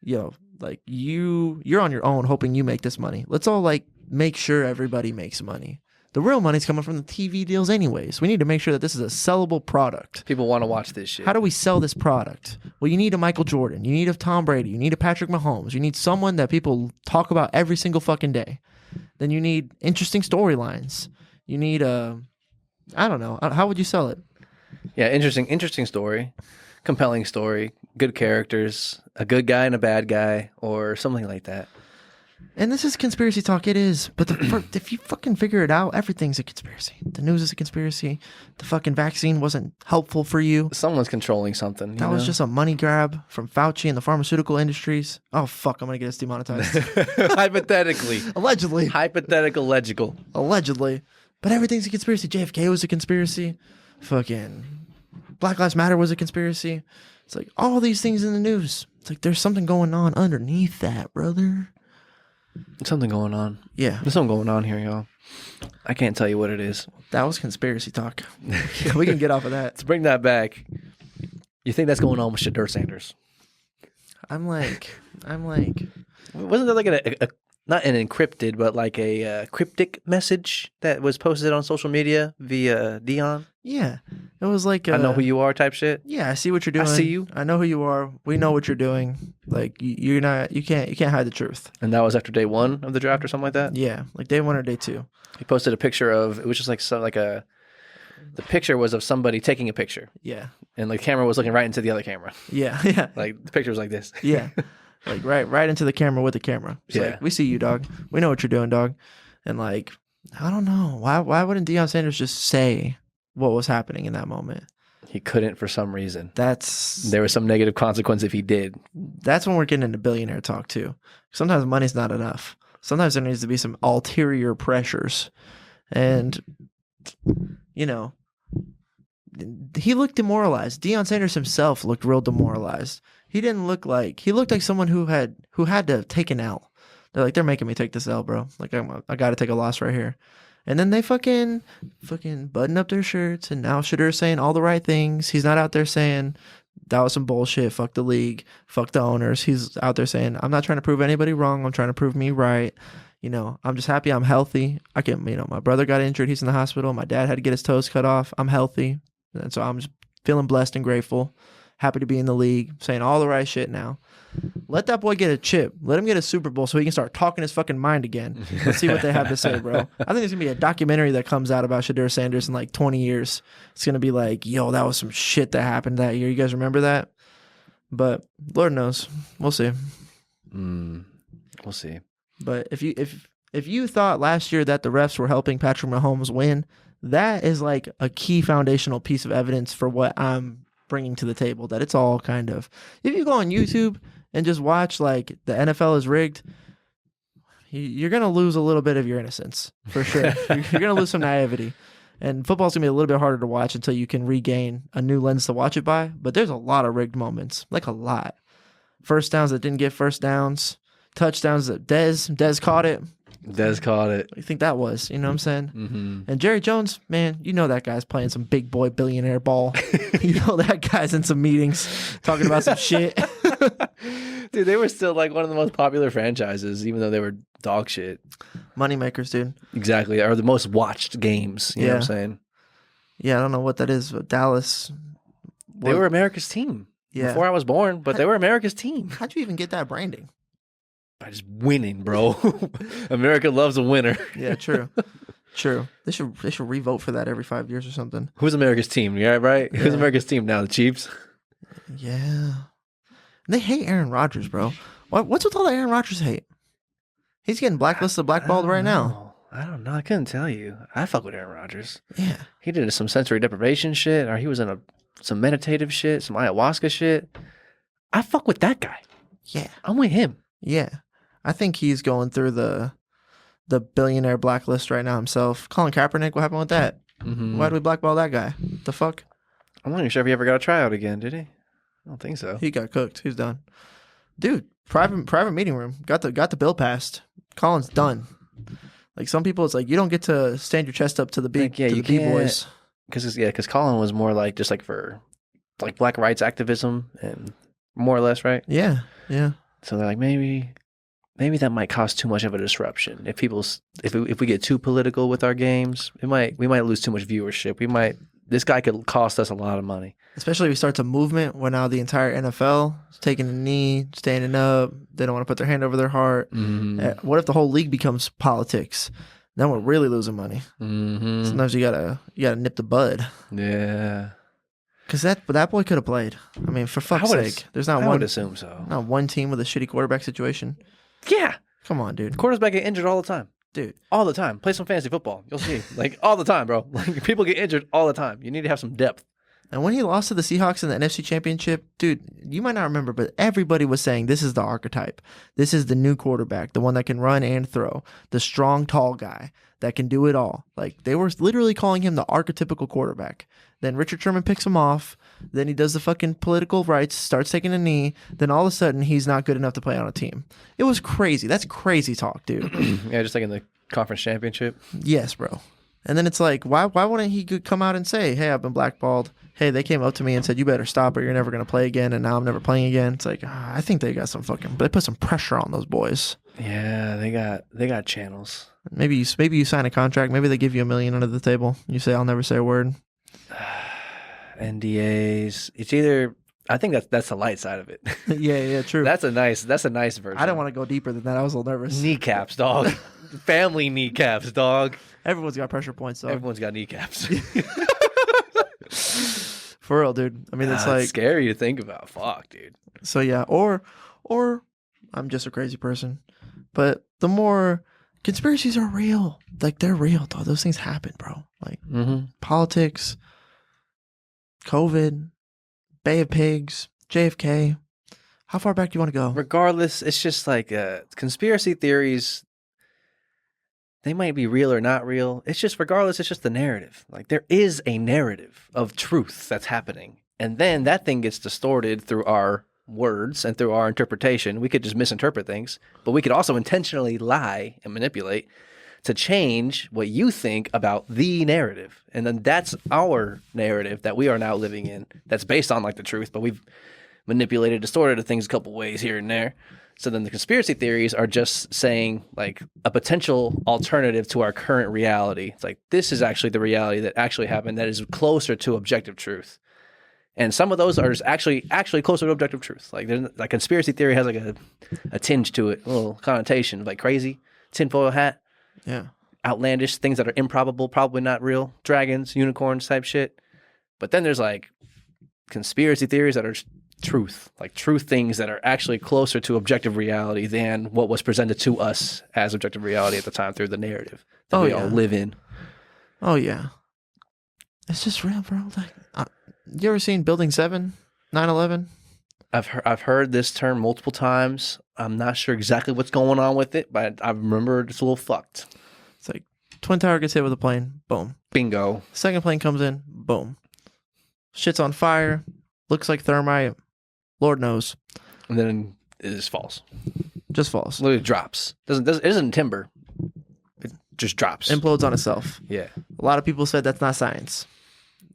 yo, like, you're on your own hoping you make this money. Let's all, like, make sure everybody makes money. The real money's coming from the TV deals anyways. We need to make sure that this is a sellable product. People want to watch this shit. How do we sell this product? Well, you need a Michael Jordan. You need a Tom Brady. You need a Patrick Mahomes. You need someone that people talk about every single fucking day. Then you need interesting storylines. You need I don't know. How would you sell it? Yeah, interesting story. Compelling story. Good characters. A good guy and a bad guy or something like that. And this is conspiracy talk. It is. But if you fucking figure it out, everything's a conspiracy. The news is a conspiracy. The fucking vaccine wasn't helpful for you. Someone's controlling something. That was just a money grab from Fauci and the pharmaceutical industries. Oh, fuck. I'm going to get us demonetized. Hypothetically. Allegedly. Hypothetical legical. Allegedly. But everything's a conspiracy. JFK was a conspiracy. Fucking Black Lives Matter was a conspiracy. It's like all these things in the news. It's like there's something going on underneath that, brother. Something going on. Yeah. There's something going on here, y'all. I can't tell you what it is. That was conspiracy talk. We can get off of that. To bring that back, you think that's going on with Shedeur Sanders? I'm like. Wasn't there like a not an encrypted, but like a cryptic message that was posted on social media via Dion? Yeah. It was like I know who you are type shit. Yeah, I see what you're doing. I see you. I know who you are. We know what you're doing. Like you can't hide the truth. And that was after day 1 of the draft or something like that? Yeah, like day 1 or day 2. He posted a picture of, it was just like the picture was of somebody taking a picture. Yeah. And the camera was looking right into the other camera. Yeah, yeah. Like the picture was like this. Yeah. Like right into the camera with the camera. It's yeah. Like, we see you, dog. We know what you're doing, dog. And like, I don't know. Why wouldn't Deion Sanders just say what was happening in that moment? He couldn't for some reason. There was some negative consequence if he did. That's when we're getting into billionaire talk too. Sometimes money's not enough. Sometimes there needs to be some ulterior pressures. And, you know, he looked demoralized. Deion Sanders himself looked real demoralized. He looked like someone who had to take an L. They're like, they're making me take this L, bro. Like I got to take a loss right here. And then they fucking button up their shirts, and now Shedeur's saying all the right things. He's not out there saying that was some bullshit, fuck the league, fuck the owners. He's out there saying, I'm not trying to prove anybody wrong. I'm trying to prove me right. You know, I'm just happy I'm healthy. My brother got injured. He's in the hospital. My dad had to get his toes cut off. I'm healthy. And so I'm just feeling blessed and grateful. Happy to be in the league, saying all the right shit now. Let that boy get a chip. Let him get a Super Bowl so he can start talking his fucking mind again. Let's see what they have to say, bro. I think there's going to be a documentary that comes out about Shedeur Sanders in like 20 years. It's going to be like, yo, that was some shit that happened that year. You guys remember that? But Lord knows. We'll see. We'll see. But if you thought last year that the refs were helping Patrick Mahomes win, that is like a key foundational piece of evidence for what I'm bringing to the table, that it's all kind of, if you go on YouTube and just watch like the NFL is rigged, you're going to lose a little bit of your innocence for sure. You're going to lose some naivety, and football's going to be a little bit harder to watch until you can regain a new lens to watch it by. But there's a lot of rigged moments, like a lot. First downs that didn't get first downs, touchdowns that Dez caught it. Dez caught it. What do you think that was? You know what I'm saying? Mm-hmm. And Jerry Jones, man, you know that guy's playing some big boy billionaire ball. You know that guy's in some meetings talking about some shit. Dude, they were still like one of the most popular franchises, even though they were dog shit. Moneymakers, dude. Exactly. Or the most watched games. You know what I'm saying? Yeah, I don't know what that is, but Dallas. They were America's team. Yeah. Before I was born, but they were America's team. How'd you even get that branding? By just winning, bro. America loves a winner. Yeah, true. True. They should revote for that every 5 years or something. Who's America's team? Yeah, right. Yeah. Who's America's team now? The Chiefs. Yeah. They hate Aaron Rodgers, bro. What's with all the Aaron Rodgers hate? He's getting blacklisted, blackballed right now. I don't know. I couldn't tell you. I fuck with Aaron Rodgers. Yeah. He did some sensory deprivation shit, or he was in some meditative shit, some ayahuasca shit. I fuck with that guy. Yeah. I'm with him. Yeah. I think he's going through the billionaire blacklist right now himself. Colin Kaepernick, what happened with that? Mm-hmm. Why did we blackball that guy? The fuck? I'm not even sure if he ever got a tryout again, did he? I don't think so. He got cooked. He's done. Dude, private meeting room. Got the bill passed. Colin's done. Like some people, it's like you don't get to stand your chest up to the big boys. Because Colin was more like just like for like black rights activism and more or less, right? Yeah, yeah. So they're like maybe that might cause too much of a disruption. If we get too political with our games, we might lose too much viewership. This guy could cost us a lot of money. Especially if he starts a movement where now the entire NFL is taking a knee, standing up. They don't want to put their hand over their heart. Mm-hmm. What if the whole league becomes politics? Then we're really losing money. Mm-hmm. Sometimes you gotta nip the bud. Yeah. Because that boy could have played. I mean, for fuck's sake, there's not I one. would assume so. Not one team with a shitty quarterback situation. Yeah. Come on, dude. Quarterbacks get injured all the time. Dude. All the time. Play some fantasy football. You'll see. Like, all the time, bro. Like, people get injured all the time. You need to have some depth. And when he lost to the Seahawks in the NFC Championship, dude, you might not remember, but everybody was saying this is the archetype. This is the new quarterback, the one that can run and throw, the strong, tall guy that can do it all. Like, they were literally calling him the archetypical quarterback. Then Richard Sherman picks him off. Then he does the fucking political rights, starts taking a knee. Then all of a sudden, he's not good enough to play on a team. It was crazy. That's crazy talk, dude. Yeah, just like in the conference championship. Yes, bro. And then it's like, why wouldn't he come out and say, hey, I've been blackballed. Hey, they came up to me and said, you better stop or you're never going to play again. And now I'm never playing again. It's like, I think they got they put some pressure on those boys. Yeah, they got channels. Maybe you sign a contract. Maybe they give you $1 million under the table. You say, I'll never say a word. NDAs. It's either. I think that's the light side of it. Yeah, true. That's a nice version. I don't want to go deeper than that. I was a little nervous. Kneecaps, dog. Family kneecaps, dog. Everyone's got pressure points, dog. Everyone's got kneecaps. For real, dude. I mean, it's like scary to think about. Fuck, dude. So yeah, or I'm just a crazy person, but the more conspiracies are real, like they're real, dog. Those things happen, bro. Like politics, COVID, Bay of Pigs, JFK. How far back do you want to go? Regardless, it's just like conspiracy theories. They might be real or not real. It's just, regardless, it's just the narrative. Like, there is a narrative of truth that's happening. And then that thing gets distorted through our words and through our interpretation. We could just misinterpret things, but we could also intentionally lie and manipulate to change what you think about the narrative. And then that's our narrative that we are now living in. That's based on, like, the truth, but we've manipulated, distorted things a couple ways here and there. So then the conspiracy theories are just saying, like, a potential alternative to our current reality. It's like, this is actually the reality that actually happened that is closer to objective truth. And some of those are just actually closer to objective truth. Like conspiracy theory has like a tinge to it, a little connotation, like crazy, tinfoil hat, yeah, outlandish, things that are improbable, probably not real, dragons, unicorns type shit. But then there's like conspiracy theories that are truth, like truth things that are actually closer to objective reality than what was presented to us as objective reality at the time through the narrative that we all live in. Oh yeah, it's just real, bro. Like, you ever seen Building 7, 9/11? I've heard this term multiple times. I'm not sure exactly what's going on with it, but I remember it's a little fucked. It's like Twin Tower gets hit with a plane, boom, bingo. Second plane comes in, boom, shit's on fire, looks like thermite. Lord knows. And then it just falls. Just falls. Literally drops. It isn't timber. It just drops. Implodes on itself. Yeah. A lot of people said that's not science.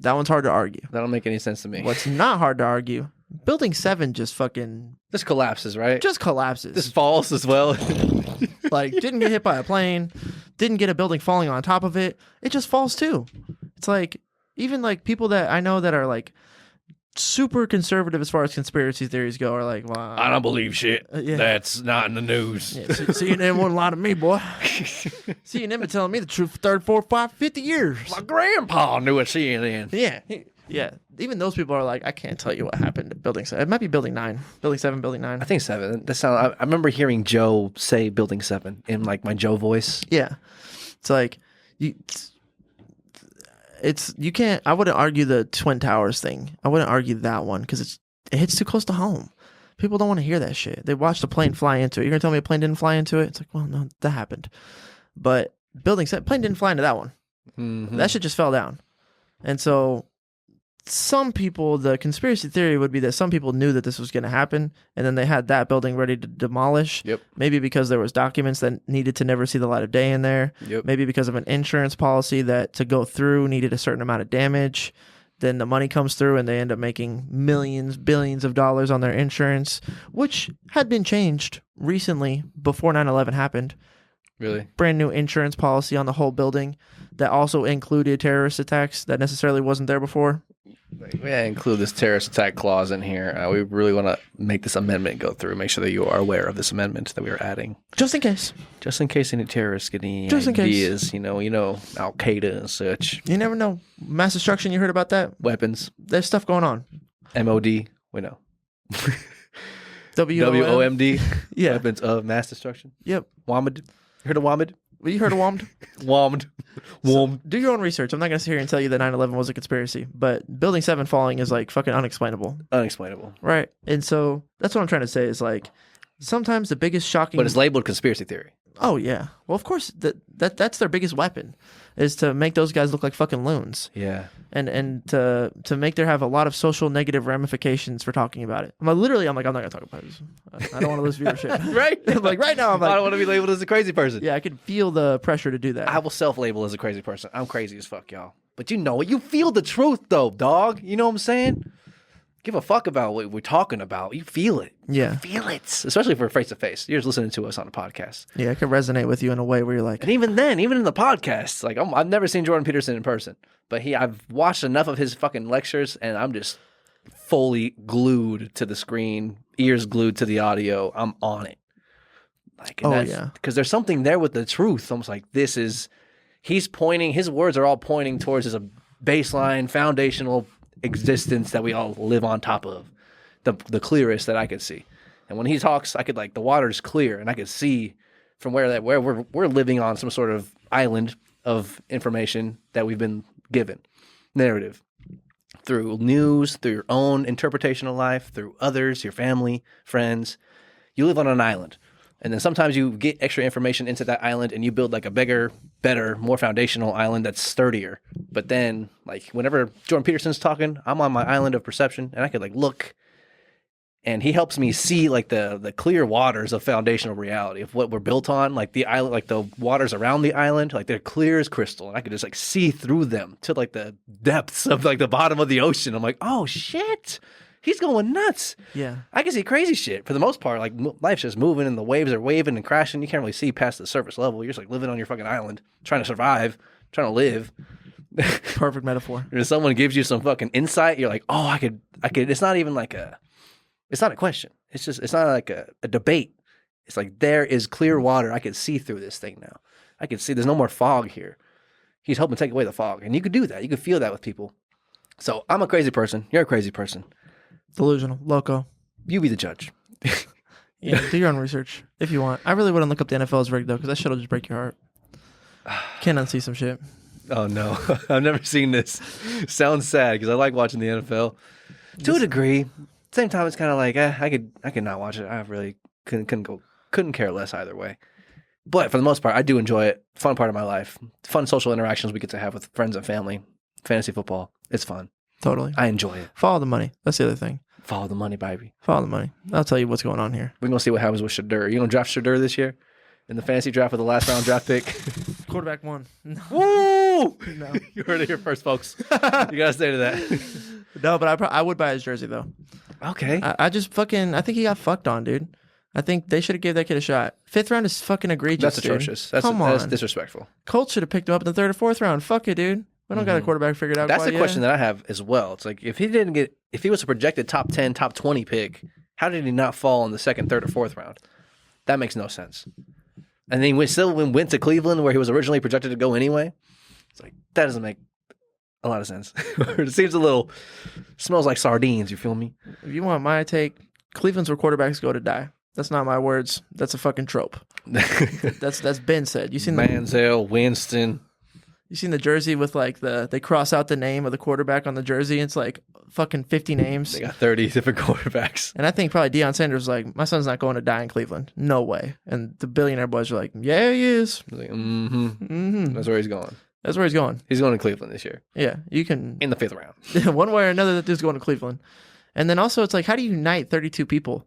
That one's hard to argue. That don't make any sense to me. What's not hard to argue? Building 7 just collapses, right? Just collapses. This falls as well. Like, didn't get hit by a plane. Didn't get a building falling on top of it. It just falls too. It's like, even like people that I know that are like super conservative as far as conspiracy theories go are like, well, I don't believe shit. Yeah. That's not in the news. Yeah, CNN wouldn't lie to me, boy. CNN been telling me the truth for 30, 40, 50 years. My grandpa knew at CNN. Yeah. Yeah. Even those people are like, I can't tell you what happened at Building 7. It might be Building 9. Building 7, Building 9. I think 7. I remember hearing Joe say Building 7 in like my Joe voice. Yeah. It's like, you can't, I wouldn't argue the Twin Towers thing. I wouldn't argue that one because it hits too close to home. People don't want to hear that shit. They watched a plane fly into it. You're going to tell me a plane didn't fly into it? It's like, well, no, that happened. But Building 7, plane didn't fly into that one. Mm-hmm. That shit just fell down. And so some people, the conspiracy theory would be that some people knew that this was going to happen, and then they had that building ready to demolish. Yep. Maybe because there was documents that needed to never see the light of day in there. Yep. Maybe because of an insurance policy that to go through needed a certain amount of damage. Then the money comes through and they end up making millions, billions of dollars on their insurance, which had been changed recently before 9/11 happened. Really? Brand new insurance policy on the whole building that also included terrorist attacks that necessarily wasn't there before. We include this terrorist attack clause in here. We really want to make this amendment go through. Make sure that you are aware of this amendment that we are adding, Just in case. just in case any terrorists get any Just in case. ideas. You know, Al Qaeda and such. You never know. Mass destruction, you heard about that? Weapons, There's stuff going on. MOD. We know. WOM. WOMD. Yeah. Weapons of mass destruction. Yep. WOMD. You heard of WOMD? You heard of WOMD? WOMD. WOMD. Do your own research. I'm not going to sit here and tell you that 9/11 was a conspiracy, but Building 7 falling is like fucking unexplainable. Unexplainable. Right. And so that's what I'm trying to say is like sometimes the biggest shocking. But it's labeled conspiracy theory. Oh, yeah. Well, of course, that's their biggest weapon is to make those guys look like fucking loons. Yeah. And to make there have a lot of social negative ramifications for talking about it. I'm like, I'm not going to talk about this. I don't want to lose viewership. Right? Like right now, I'm I like, don't want to be labeled as a crazy person. yeah, I could feel the pressure to do that. I will self-label as a crazy person. I'm crazy as fuck, y'all. But you know it. You feel the truth, though, dog. You know what I'm saying? Give a fuck about what we're talking about. You feel it. Yeah. You feel it. Especially if we're face-to-face. You're just listening to us on a podcast. Yeah, I could resonate with you in a way where you're like, And even then, even in the podcast, like I've never seen Jordan Peterson in person. But I've watched enough of his fucking lectures, and I'm just fully glued to the screen, ears glued to the audio. I'm on it. Like, yeah. Because there's something there with the truth. Almost like he's pointing, his words are all pointing towards his baseline, foundational existence that we all live on top of. The clearest that I could see. And when he talks, I could the water's clear, and I could see from where we're living on some sort of island of information that we've been given, narrative, through news, through your own interpretation of life, through others, your family, friends. You live on an island. And then sometimes you get extra information into that island and you build like a bigger, better, more foundational island that's sturdier. But then whenever Jordan Peterson's talking, I'm on my island of perception and I could look, and he helps me see the clear waters of foundational reality of what we're built on, the island, the waters around the island, they're clear as crystal, and I could just see through them to the depths of the bottom of the ocean. I'm like, oh shit, he's going nuts. yeah. I can see crazy shit. For the most part, life's just moving and the waves are waving and crashing. You can't really see past the surface level. You're just living on your fucking island, trying to survive, trying to live. Perfect metaphor. And if someone gives you some fucking insight, you're like, oh, I could. It's not even it's not a question. It's not like a debate. It's there is clear water. I can see through this thing now. I can see there's no more fog here. He's helping take away the fog. And you could do that. You could feel that with people. So I'm a crazy person. You're a crazy person. Delusional. Loco. You be the judge. Yeah, do your own research if you want. I really wouldn't look up the NFL's rig, though, because that shit will just break your heart. Can't unsee some shit. Oh, no. I've never seen this. Sounds sad because I like watching the NFL. To a degree. Same time, it's kind of I could not watch it. I really couldn't care less either way. But for the most part, I do enjoy it. Fun part of my life. Fun social interactions we get to have with friends and family. Fantasy football. It's fun. Totally. I enjoy it. Follow the money. That's the other thing. Follow the money, baby. Follow the money. I'll tell you what's going on here. We're going to see what happens with Shedeur. You going to draft Shedeur this year? In the fantasy draft with the last round draft pick? Quarterback one. No. Woo! No. You heard it here first, folks. You got to stay to that. No, but I would buy his jersey, though. Okay. I think he got fucked on, dude. I think they should have gave that kid a shot. 5th round is fucking egregious. That's atrocious. That's disrespectful. Colts should have picked him up in the 3rd or 4th round. Fuck it, dude. We don't got a quarterback figured out. That's the question that I have as well. It's like if he was a projected top 10, top 20 pick, how did he not fall in the second, third, or fourth round? That makes no sense. And then he still went to Cleveland where he was originally projected to go anyway. It's like that doesn't make a lot of sense. It seems smells like sardines. You feel me? If you want my take, Cleveland's where quarterbacks go to die. That's not my words. That's a fucking trope. That's been said. You seen Manziel, Winston. You seen the jersey with like they cross out the name of the quarterback on the jersey? It's like fucking 50 names. They got 30 different quarterbacks. And I think probably Deion Sanders was like, my son's not going to die in Cleveland. No way. And the billionaire boys are like, yeah, he is. Like, That's where he's going. That's where he's going. He's going to Cleveland this year. Yeah, you can. In the 5th round. One way or another, that dude's going to Cleveland. And then also, it's like, how do you unite 32 people?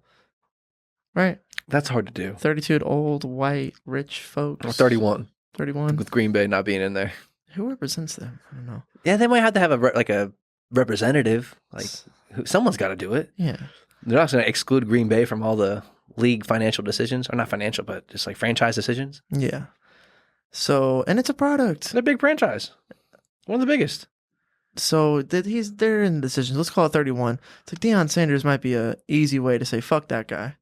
Right? That's hard to do. 32 old, white, rich folks. Or 31. 31. With Green Bay not being in there. Who represents them? I don't know. Yeah, they might have to have a representative. Like someone's got to do it. Yeah. They're not going to exclude Green Bay from all the league financial decisions, or not financial, but just like franchise decisions. Yeah. So, and it's a product. They're a big franchise. One of the biggest. So they're in decisions. Let's call it 31. It's like Deion Sanders might be a easy way to say fuck that guy.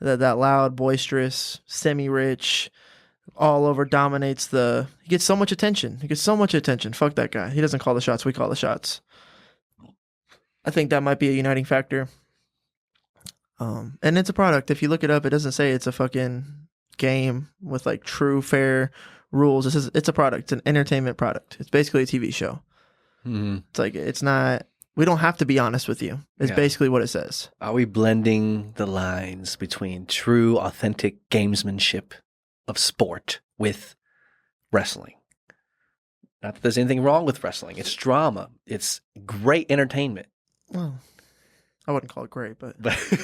That loud, boisterous, semi-rich, all over dominates he gets so much attention. Fuck that guy. He doesn't call the shots. We call the shots. I think that might be a uniting factor. And it's a product. If you look it up, it doesn't say it's a fucking game with like true, fair rules. It's a product. It's an entertainment product. It's basically a TV show. Mm-hmm. It's like, it's not, we don't have to be honest with you. It's basically what it says. Are we blending the lines between true, authentic gamesmanship of sport with wrestling? Not that there's anything wrong with wrestling. It's drama. It's great entertainment. Well, I wouldn't call it great, but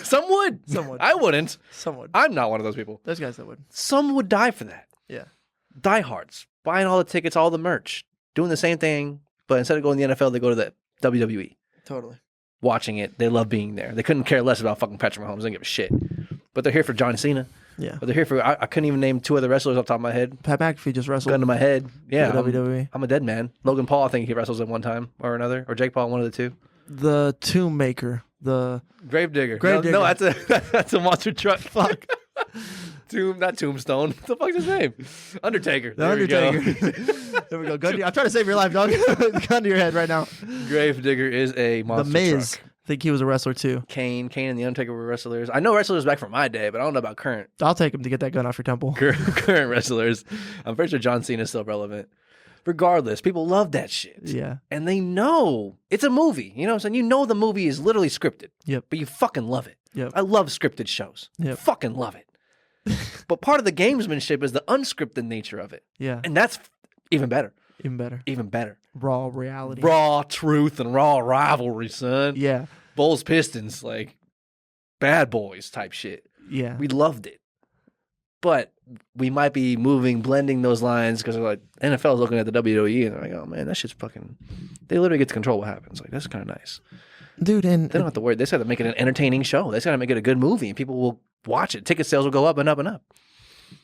some would. I wouldn't. Some would. I'm not one of those people. There's guys that would. Some would die for that. Yeah. Diehards, buying all the tickets, all the merch, doing the same thing, but instead of going to the NFL, they go to the WWE. Totally. Watching it, they love being there. They couldn't care less about fucking Patrick Mahomes. They don't give a shit. But they're here for John Cena. Yeah. But they're here for, I couldn't even name 2 other wrestlers off the top of my head. Pat McAfee just wrestled. Gun to my head. Yeah. WWE. I'm a dead man. Logan Paul, I think he wrestles at one time or another. Or Jake Paul, one of the two. The Tomb Maker. The Gravedigger. Gravedigger. No, that's a monster truck. Fuck. Not Tombstone. What the fuck's his name? Undertaker. The Undertaker. There we go. Gun I'm trying to save your life, dog. Gun to your head right now. Gravedigger is a monster The Miz. truck. I think he was a wrestler too. Kane and the Undertaker were wrestlers. I know wrestlers back from my day, but I don't know about current. I'll take him to get that gun off your temple. Current wrestlers. I'm pretty sure John Cena is still relevant. Regardless, people love that shit. Yeah. And they know it's a movie. You know what I'm saying? You know the movie is literally scripted. Yep. But you fucking love it. Yep. I love scripted shows. Yep. Fucking love it. But part of the gamesmanship is the unscripted nature of it. Yeah. And that's even better. Even better. Even better. Raw reality. Raw truth and raw rivalry, son. Yeah. Bulls Pistons, like bad boys type shit. Yeah. We loved it. But we might be blending those lines because like NFL is looking at the WWE and they're like, oh man, that shit's fucking. They literally get to control what happens. Like that's kind of nice, dude. And they don't have to worry. They just have to make it an entertaining show. They just got to make it a good movie, and people will watch it. Ticket sales will go up and up and up.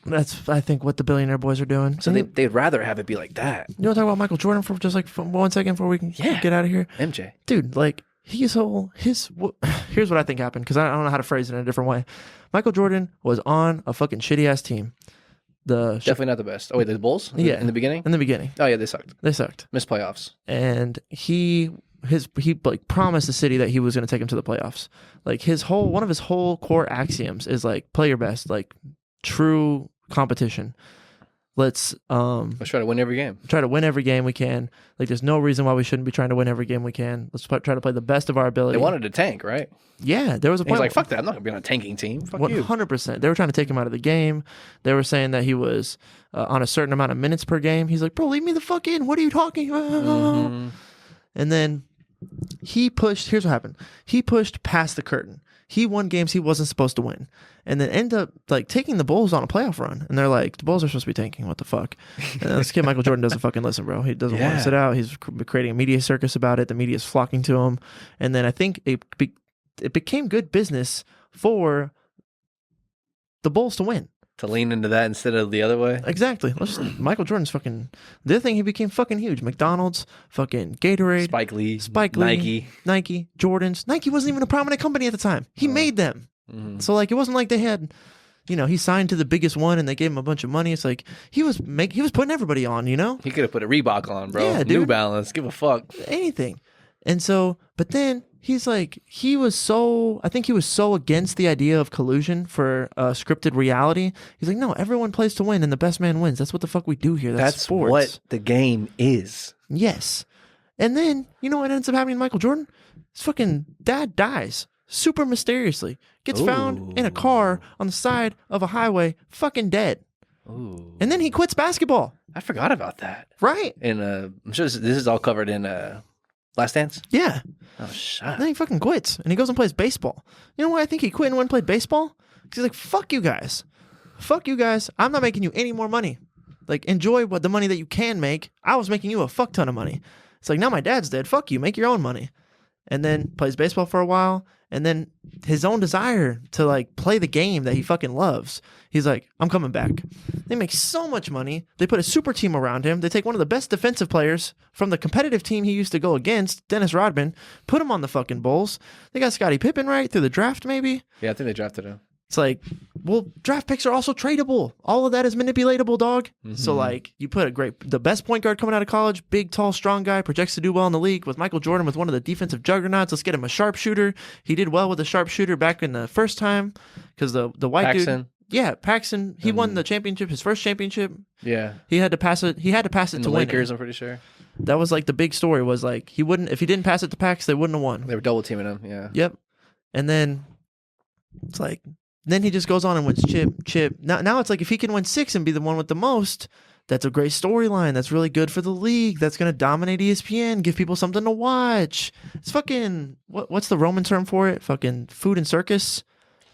That's I think what the billionaire boys are doing. So they'd rather have it be like that. You want to talk about Michael Jordan for just like 1 second before we can get out of here? MJ, dude, like here's what I think happened because I don't know how to phrase it in a different way. Michael Jordan was on a fucking shitty ass team. Definitely not the best. Oh wait, the Bulls? Yeah, in the beginning. In the beginning. Oh yeah, they sucked. Missed playoffs. And he like promised the city that he was going to take him to the playoffs. Like one of his whole core axioms is like play your best, like true competition. Let's try to win every game. Try to win every game we can. Like there's no reason why we shouldn't be trying to win every game we can. Let's try to play the best of our ability. They wanted to tank, right? Yeah, there was a point. He's like, fuck that. I'm not going to be on a tanking team. Fuck 100%. They were trying to take him out of the game. They were saying that he was on a certain amount of minutes per game. He's like, bro, leave me the fuck in. What are you talking about? Mm-hmm. And then here's what happened. He pushed past the curtain. He won games he wasn't supposed to win. And then ended up like taking the Bulls on a playoff run. And they're like, the Bulls are supposed to be tanking. What the fuck? And this kid, Michael Jordan, doesn't fucking listen, bro. He doesn't want to sit out. He's creating a media circus about it. The media is flocking to him. And then I think it became good business for the Bulls to win. To lean into that instead of the other way. Exactly. Michael Jordan's fucking. The other thing, he became fucking huge. McDonald's, fucking Gatorade, Spike Lee, Nike, Jordans. Nike wasn't even a prominent company at the time. He made them. Mm-hmm. So like, it wasn't like they had, he signed to the biggest one and they gave him a bunch of money. It's like he was putting everybody on. He could have put a Reebok on, bro. Yeah, dude. New Balance. Give a fuck. Anything. And so, but then he's like, I think he was so against the idea of collusion for scripted reality. He's like, no, everyone plays to win and the best man wins. That's what the fuck we do here. That's sports. What the game is. Yes. And then, you know what ends up happening to Michael Jordan? His fucking dad dies super mysteriously. Gets found in a car on the side of a highway, fucking dead. Ooh. And then he quits basketball. I forgot about that. Right. And I'm sure this is all covered in Last Dance? Yeah. Oh, shut And then he fucking quits and he goes and plays baseball. You know why I think he quit and went and played baseball? Because he's like, fuck you guys. Fuck you guys. I'm not making you any more money. Like, enjoy what the money that you can make. I was making you a fuck ton of money. It's like, now my dad's dead. Fuck you. Make your own money. And then plays baseball for a while. And then his own desire to like play the game that he fucking loves. He's like, I'm coming back. They make so much money. They put a super team around him. They take one of the best defensive players from the competitive team he used to go against, Dennis Rodman, put him on the fucking Bulls. They got Scottie Pippen right through the draft, maybe. Yeah, I think they drafted him. It's like, well, draft picks are also tradable. All of that is manipulatable, dog. Mm-hmm. So, like, you put the best point guard coming out of college, big, tall, strong guy, projects to do well in the league. With Michael Jordan, with one of the defensive juggernauts, let's get him a sharpshooter. He did well with a sharpshooter back in the first time because the white Paxson. dude. Yeah, Paxson. He won the championship, his first championship. Yeah, he had to pass it. He had to pass it in to the Lakers. win it. I'm pretty sure that was like the big story. Was like he wouldn't if he didn't pass it to Pax, they wouldn't have won. They were double teaming him. Yeah. Yep. And then it's like. Then he just goes on and wins chip. Now it's like if he can win 6 and be the one with the most, that's a great storyline. That's really good for the league. That's going to dominate ESPN, give people something to watch. It's fucking, what's the Roman term for it? Fucking food and circus?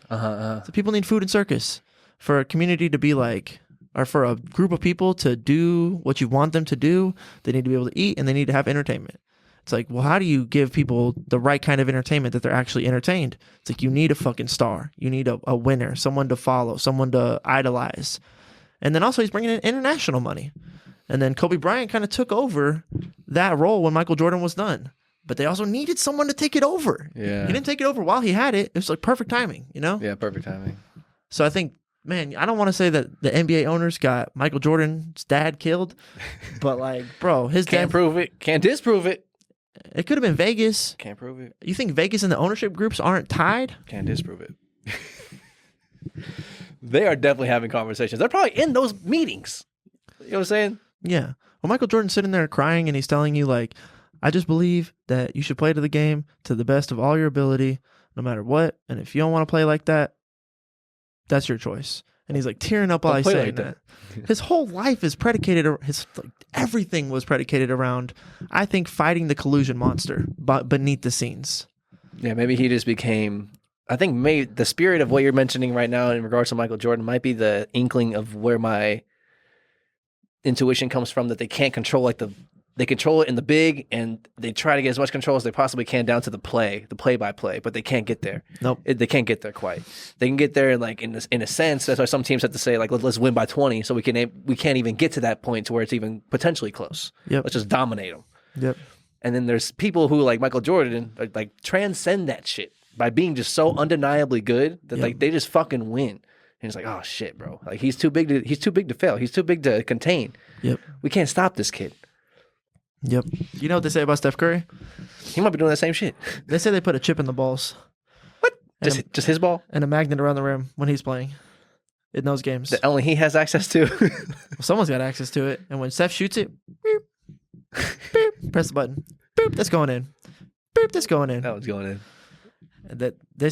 So people need food and circus for a community to be like, or for a group of people to do what you want them to do. They need to be able to eat and they need to have entertainment. It's like, well, how do you give people the right kind of entertainment that they're actually entertained? It's like, you need a fucking star. You need a winner, someone to follow, someone to idolize. And then also he's bringing in international money. And then Kobe Bryant kind of took over that role when Michael Jordan was done. But they also needed someone to take it over. Yeah. He didn't take it over while he had it. It was like perfect timing, you know? Yeah, perfect timing. So I think, man, I don't want to say that the NBA owners got Michael Jordan's dad killed. But like, bro, his dad... Can't prove it. Can't disprove it. It could have been Vegas. Can't prove it. You think Vegas and the ownership groups aren't tied? Can't disprove it. They are definitely having conversations. They're probably in those meetings. You know what I'm saying? Yeah. Well, Michael Jordan's sitting there crying and he's telling you, like, I just believe that you should play to the game to the best of all your ability, no matter what. And if you don't want to play like that, that's your choice. And he's like tearing up while he's saying that. His whole life is predicated, everything was predicated around, I think, fighting the collusion monster beneath the scenes. Yeah, maybe he just became, I think maybe the spirit of what you're mentioning right now in regards to Michael Jordan might be the inkling of where my intuition comes from, that they can't control they control it in the big, and they try to get as much control as they possibly can down to the play-by-play, but they can't get there. Nope. They can't get there quite. They can get there like in a sense. That's why some teams have to say like, let's win by 20, so we can't even get to that point to where it's even potentially close. Yep. Let's just dominate them. Yep. And then there's people who like Michael Jordan like transcend that shit by being just so undeniably good that like they just fucking win. And it's like, oh shit, bro. Like he's too big to fail. He's too big to contain. Yep. We can't stop this kid. Yep. You know what they say about Steph Curry? He might be doing that same shit. They say they put a chip in the balls. What? Just his ball? And a magnet around the rim when he's playing in those games. That only he has access to? Well, someone's got access to it. And when Steph shoots it, beep, beep, press the button. Boop, that's going in. Boop, that's going in. That one's going in. That they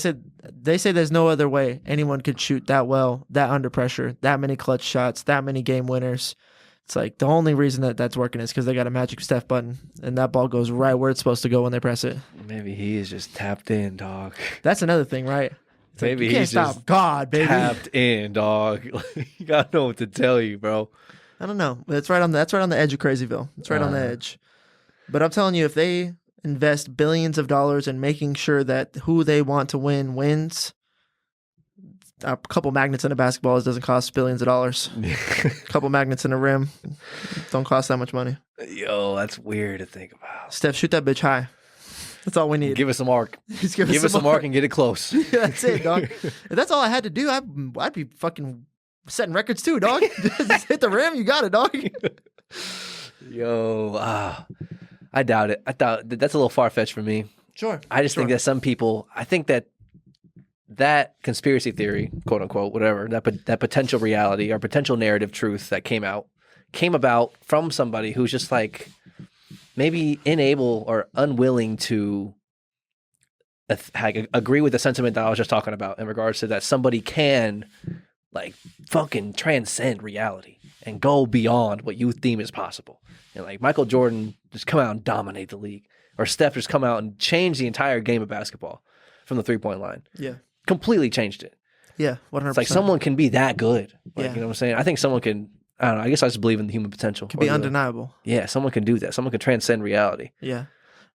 say there's no other way anyone could shoot that well, that under pressure, that many clutch shots, that many game winners. It's like the only reason that's working is because they got a magic Steph button, and that ball goes right where it's supposed to go when they press it. Maybe he is just tapped in, dog. That's another thing, right? It's maybe like, you can't he's stop just God, baby. Tapped in, dog. You gotta know what to tell you, bro. I don't know. That's right on the edge of Crazyville. It's right on the edge. But I'm telling you, if they invest billions of dollars in making sure that who they want to win wins, A couple magnets in a basketball doesn't cost billions of dollars. A couple magnets in a rim don't cost that much money. Yo, that's weird to think about. Steph, shoot that bitch high. That's all we need. Give us some arc. Just give us some arc and get it close. Yeah, that's it, dog. If that's all I had to do, I'd be fucking setting records too, dog. Just hit the rim, you got it, dog. Yo, I doubt it. That's a little far-fetched for me. Sure. I just think that some people, I think that conspiracy theory, quote unquote, whatever, that potential reality or potential narrative truth that came about from somebody who's just like maybe unable or unwilling to agree with the sentiment that I was just talking about in regards to that somebody can like fucking transcend reality and go beyond what you deem is possible. And like Michael Jordan just come out and dominate the league, or Steph just come out and change the entire game of basketball from the 3-point line. Yeah. Completely changed it. Yeah, 100%. It's like someone can be that good. Like, Yeah. You know what I'm saying? I think someone can, I don't know, I guess I just believe in the human potential. Can be undeniable. Yeah, someone can do that. Someone can transcend reality. Yeah.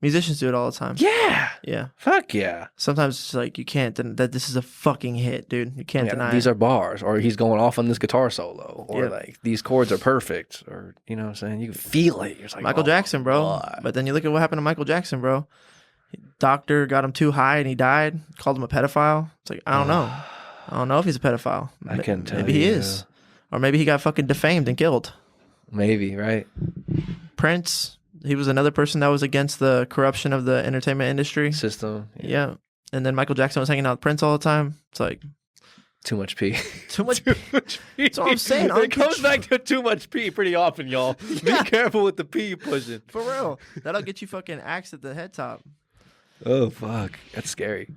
Musicians do it all the time. Yeah. Yeah. Fuck yeah. Sometimes it's like you can't that this is a fucking hit, dude. You can't deny these it. are bars, or he's going off on this guitar solo, or Yeah. like these chords are perfect, or you know what I'm saying? You can feel it. You're just like, Michael oh, Jackson, bro. God. But then you look at what happened to Michael Jackson, bro. Doctor got him too high and he died. Called him a pedophile. It's like, I don't know. I don't know if he's a pedophile. I can't tell Maybe he is. Or maybe he got fucking defamed and killed. Maybe, right? Prince, he was another person that was against the corruption of the entertainment industry. System. Yeah. And then Michael Jackson was hanging out with Prince all the time. It's like, Too much pee. too much. Too much pee. That's what I'm saying. It goes back to too much pee pretty often, y'all. Yeah. Be careful with the pee you pushing. For real. That'll get you fucking axed at the head top. Oh, fuck. That's scary.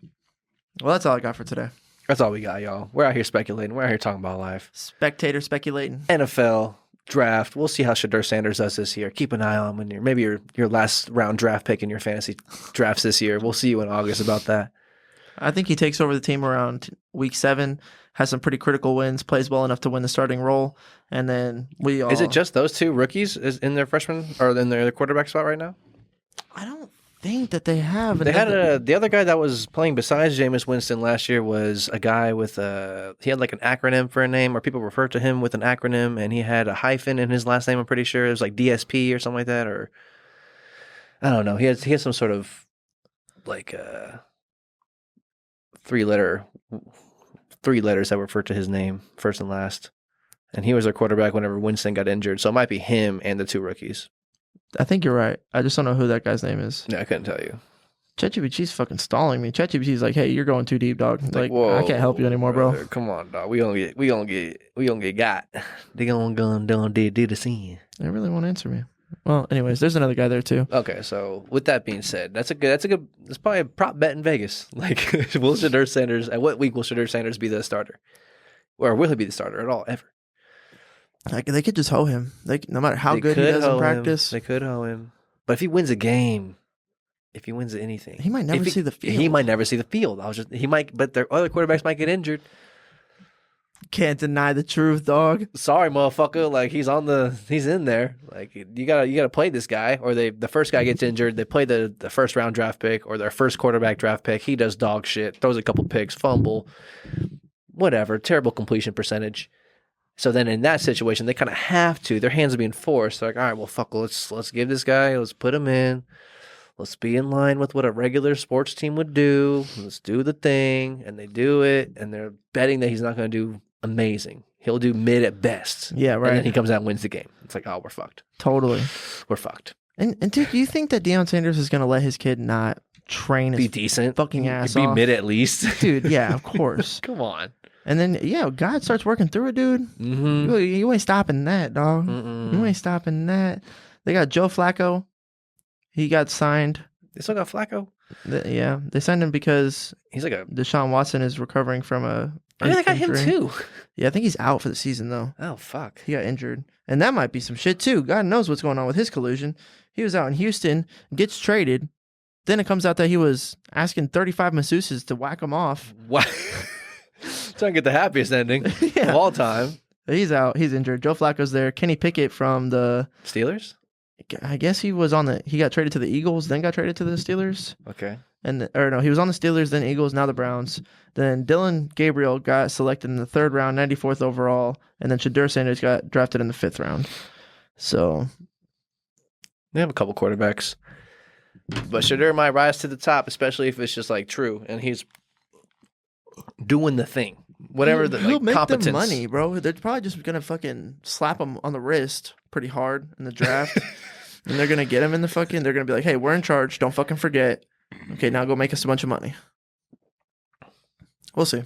Well, that's all I got for today. That's all we got, y'all. We're out here speculating. We're out here talking about life. Spectator speculating. NFL draft. We'll see how Shedeur Sanders does this year. Keep an eye on when maybe your last round draft pick in your fantasy drafts this year. We'll see you in August about that. I think he takes over the team around week 7, has some pretty critical wins, plays well enough to win the starting role, and then we all... Is it just those two rookies in their freshman or in their quarterback spot right now? I don't think that they have. They had the other guy that was playing besides Jameis Winston last year was a guy with he had like an acronym for a name, or people refer to him with an acronym, and he had a hyphen in his last name. I'm pretty sure it was like DSP or something like that, or I don't know. He has some sort of like 3 letters that refer to his name, first and last. And he was their quarterback whenever Winston got injured. So it might be him and the 2 rookies. I think you're right. I just don't know who that guy's name is. Yeah, I couldn't tell you. ChatGPT's fucking stalling me. ChatGPT's like, hey, you're going too deep, dog. Like, whoa, I can't help you anymore, brother, bro. Come on, dog. We gonna get got. They gonna go do the scene. They really won't answer me. Well, anyways, there's another guy there too. Okay, so with that being said, that's probably a prop bet in Vegas. Like, will Shedeur Sanders, at what week will Shedeur Sanders be the starter? Or will he be the starter at all, ever? Like, they could just hoe him. No matter how good he does in practice. They could hoe him. But if he wins a game, if he wins anything, he might never see the field. He might never see the field. But their other quarterbacks might get injured. Can't deny the truth, dog. Sorry, motherfucker. Like, he's in there. Like, you gotta play this guy, or the first guy gets injured. They play the first round draft pick or their first quarterback draft pick. He does dog shit, throws a couple picks, fumble, whatever, terrible completion percentage. So then in that situation, they kind of have to. Their hands are being forced. They're like, all right, well, fuck, let's give this guy. Let's put him in. Let's be in line with what a regular sports team would do. Let's do the thing, and they do it, and they're betting that he's not going to do amazing. He'll do mid at best. Yeah, right. And then he comes out and wins the game. It's like, oh, we're fucked. Totally. We're fucked. And dude, do you think that Deion Sanders is going to let his kid not train Be his decent. fucking ass Be off? mid at least. Dude, yeah, of course. Come on. And then, yeah, God starts working through it, dude. Mm-hmm. You ain't stopping that, dog. Mm-mm. You ain't stopping that. They got Joe Flacco. He got signed. They still got Flacco? Yeah, they signed him because He's like a... Deshaun Watson is recovering from a... I mean, they got him injury. too. Yeah, I think he's out for the season, though. Oh, fuck. He got injured. And that might be some shit, too. God knows what's going on with his collusion. He was out in Houston, gets traded. Then it comes out that he was asking 35 masseuses to whack him off. What? Trying to get the happiest ending Yeah. of all time. He's out. He's injured. Joe Flacco's there. Kenny Pickett from the... Steelers? I guess he was on the... He got traded to the Eagles, then got traded to the Steelers. Okay. he was on the Steelers, then Eagles, now the Browns. Then Dylan Gabriel got selected in the 3rd round, 94th overall, and then Shedeur Sanders got drafted in the 5th round. So they have a couple quarterbacks, but Shedeur might rise to the top, especially if it's just like true and he's doing the thing. Whatever the he'll make competence. them money, bro. They're probably just gonna fucking slap him on the wrist pretty hard in the draft, and they're gonna get him in the fucking. They're gonna be like, "Hey, we're in charge. Don't fucking forget. Okay, now go make us a bunch of money." We'll see.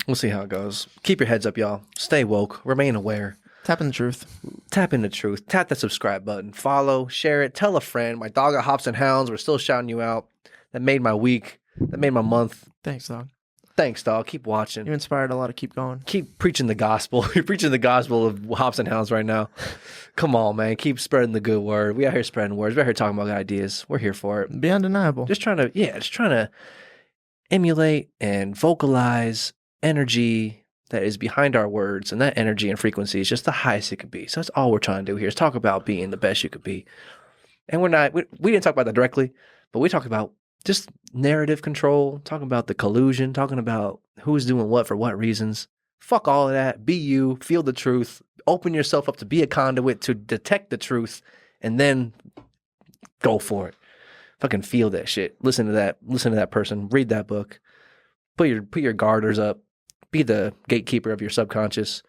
We'll see how it goes. Keep your heads up, y'all. Stay woke. Remain aware. Tap in the truth. Tap in the truth. Tap that subscribe button. Follow. Share it. Tell a friend. My dog at Hops and Hounds. We're still shouting you out. That made my week. That made my month. Thanks, dog. Thanks, dog. Keep watching. You inspired a lot to keep going. Keep preaching the gospel. You're preaching the gospel of Hops and Hounds right now. Come on, man. Keep spreading the good word. We out here spreading words. We're out here talking about ideas. We're here for it. Be undeniable. Just trying to emulate and vocalize energy that is behind our words, and that energy and frequency is just the highest it could be. So that's all we're trying to do here is talk about being the best you could be. And we didn't talk about that directly, but we talked about just narrative control, talking about the collusion, talking about who's doing what for what reasons. Fuck all of that. Be you, feel the truth, open yourself up to be a conduit to detect the truth, and then go for it. Fucking feel that shit. Listen to that person. Read that book. Put your garters up. Be the gatekeeper of your subconscious.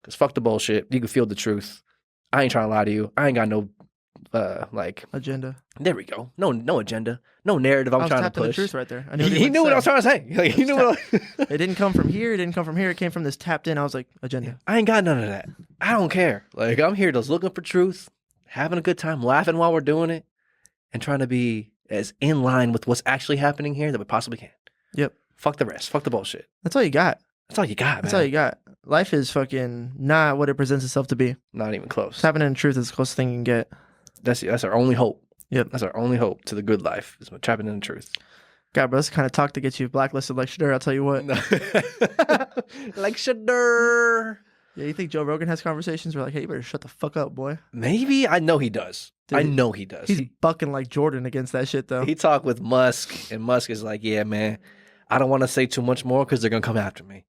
Because fuck the bullshit. You can feel the truth. I ain't trying to lie to you. I ain't got no agenda. There we go. No agenda. No narrative I'm trying to push. The truth right there. He knew what I was trying to say. Like, he knew it didn't come from here. It didn't come from here. It came from this tapped in. I was like, agenda. I ain't got none of that. I don't care. Like, I'm here just looking for truth, having a good time, laughing while we're doing it, and trying to be as in line with what's actually happening here that we possibly can. Yep. Fuck the rest. Fuck the bullshit. That's all you got. That's all you got, man. That's all you got. Life is fucking not what it presents itself to be. Not even close. Tapping in truth is the closest thing you can get. That's our only hope. Yep. That's our only hope to the good life is tapping in the truth. God, bro, that's the kind of talk to get you blacklisted like Shedeur, I'll tell you what. Like Shedeur. Yeah, you think Joe Rogan has conversations where like, hey, you better shut the fuck up, boy? Maybe. I know he does. Dude, I know he does. He's bucking like Jordan against that shit, though. He talked with Musk, and Musk is like, yeah, man, I don't want to say too much more because they're going to come after me.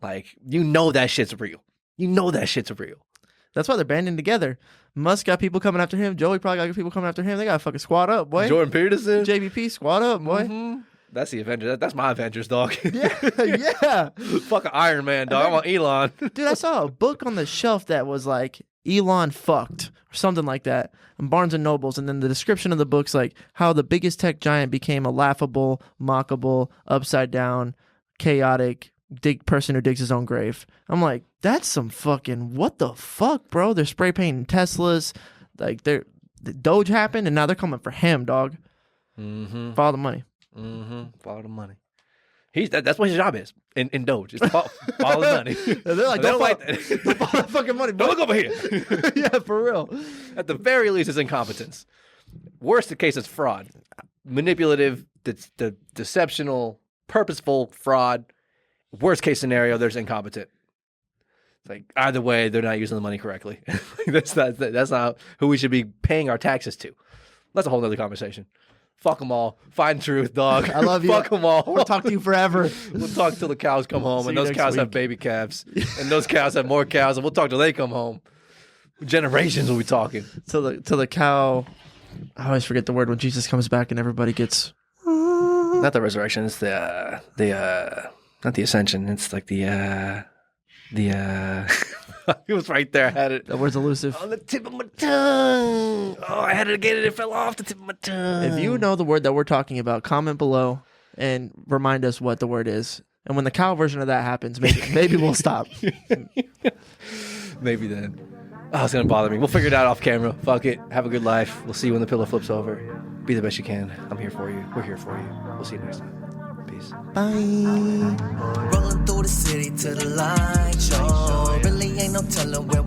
Like, you know that shit's real. You know that shit's real. That's why they're banding together. Musk got people coming after him. Joey probably got people coming after him. They got to fucking squad up, boy. Jordan Peterson. JVP, squad up, boy. Mm-hmm. That's the Avengers. That's my Avengers, dog. Yeah. Fucking Iron Man, dog. I want Elon. Dude, I saw a book on the shelf that was like, Elon fucked, or something like that, in Barnes & Nobles, and then the description of the book's like, how the biggest tech giant became a laughable, mockable, upside down, chaotic person who digs his own grave. I'm like, that's some fucking, what the fuck, bro? They're spray painting Teslas. Like, the Doge happened, and now they're coming for him, dog. Mm-hmm. Follow the money. Mm-hmm. Follow the money. That's what his job is in Doge. It's follow the money. They're like, don't follow the fucking money. Don't look over here. Yeah, for real. At the very least, it's incompetence. Worst case, it's fraud. Manipulative, deceptional, purposeful fraud. Worst case scenario, there's incompetent. It's like either way, they're not using the money correctly. That's not who we should be paying our taxes to. That's a whole nother conversation. Fuck them all. Find truth, dog. I love you. Fuck them all. We'll talk to you forever. We'll talk till the cows come home, and those cows have baby calves, and those cows have more cows, and we'll talk till they come home. Generations will be talking. Till the cow. I always forget the word when Jesus comes back and everybody gets. Not the resurrection. It's the not the ascension. It's like the it was right there. I had it. That word's elusive. On the tip of my tongue. Oh, I had it again and it fell off the tip of my tongue. If you know the word that we're talking about, comment below and remind us what the word is. And when the cow version of that happens, maybe we'll stop. Maybe then. Oh, it's going to bother me. We'll figure it out off camera. Fuck it. Have a good life. We'll see you when the pillow flips over. Be the best you can. I'm here for you. We're here for you. We'll see you next time. Peace. Bye. Rolling through the city to the light show. Really ain't no telling where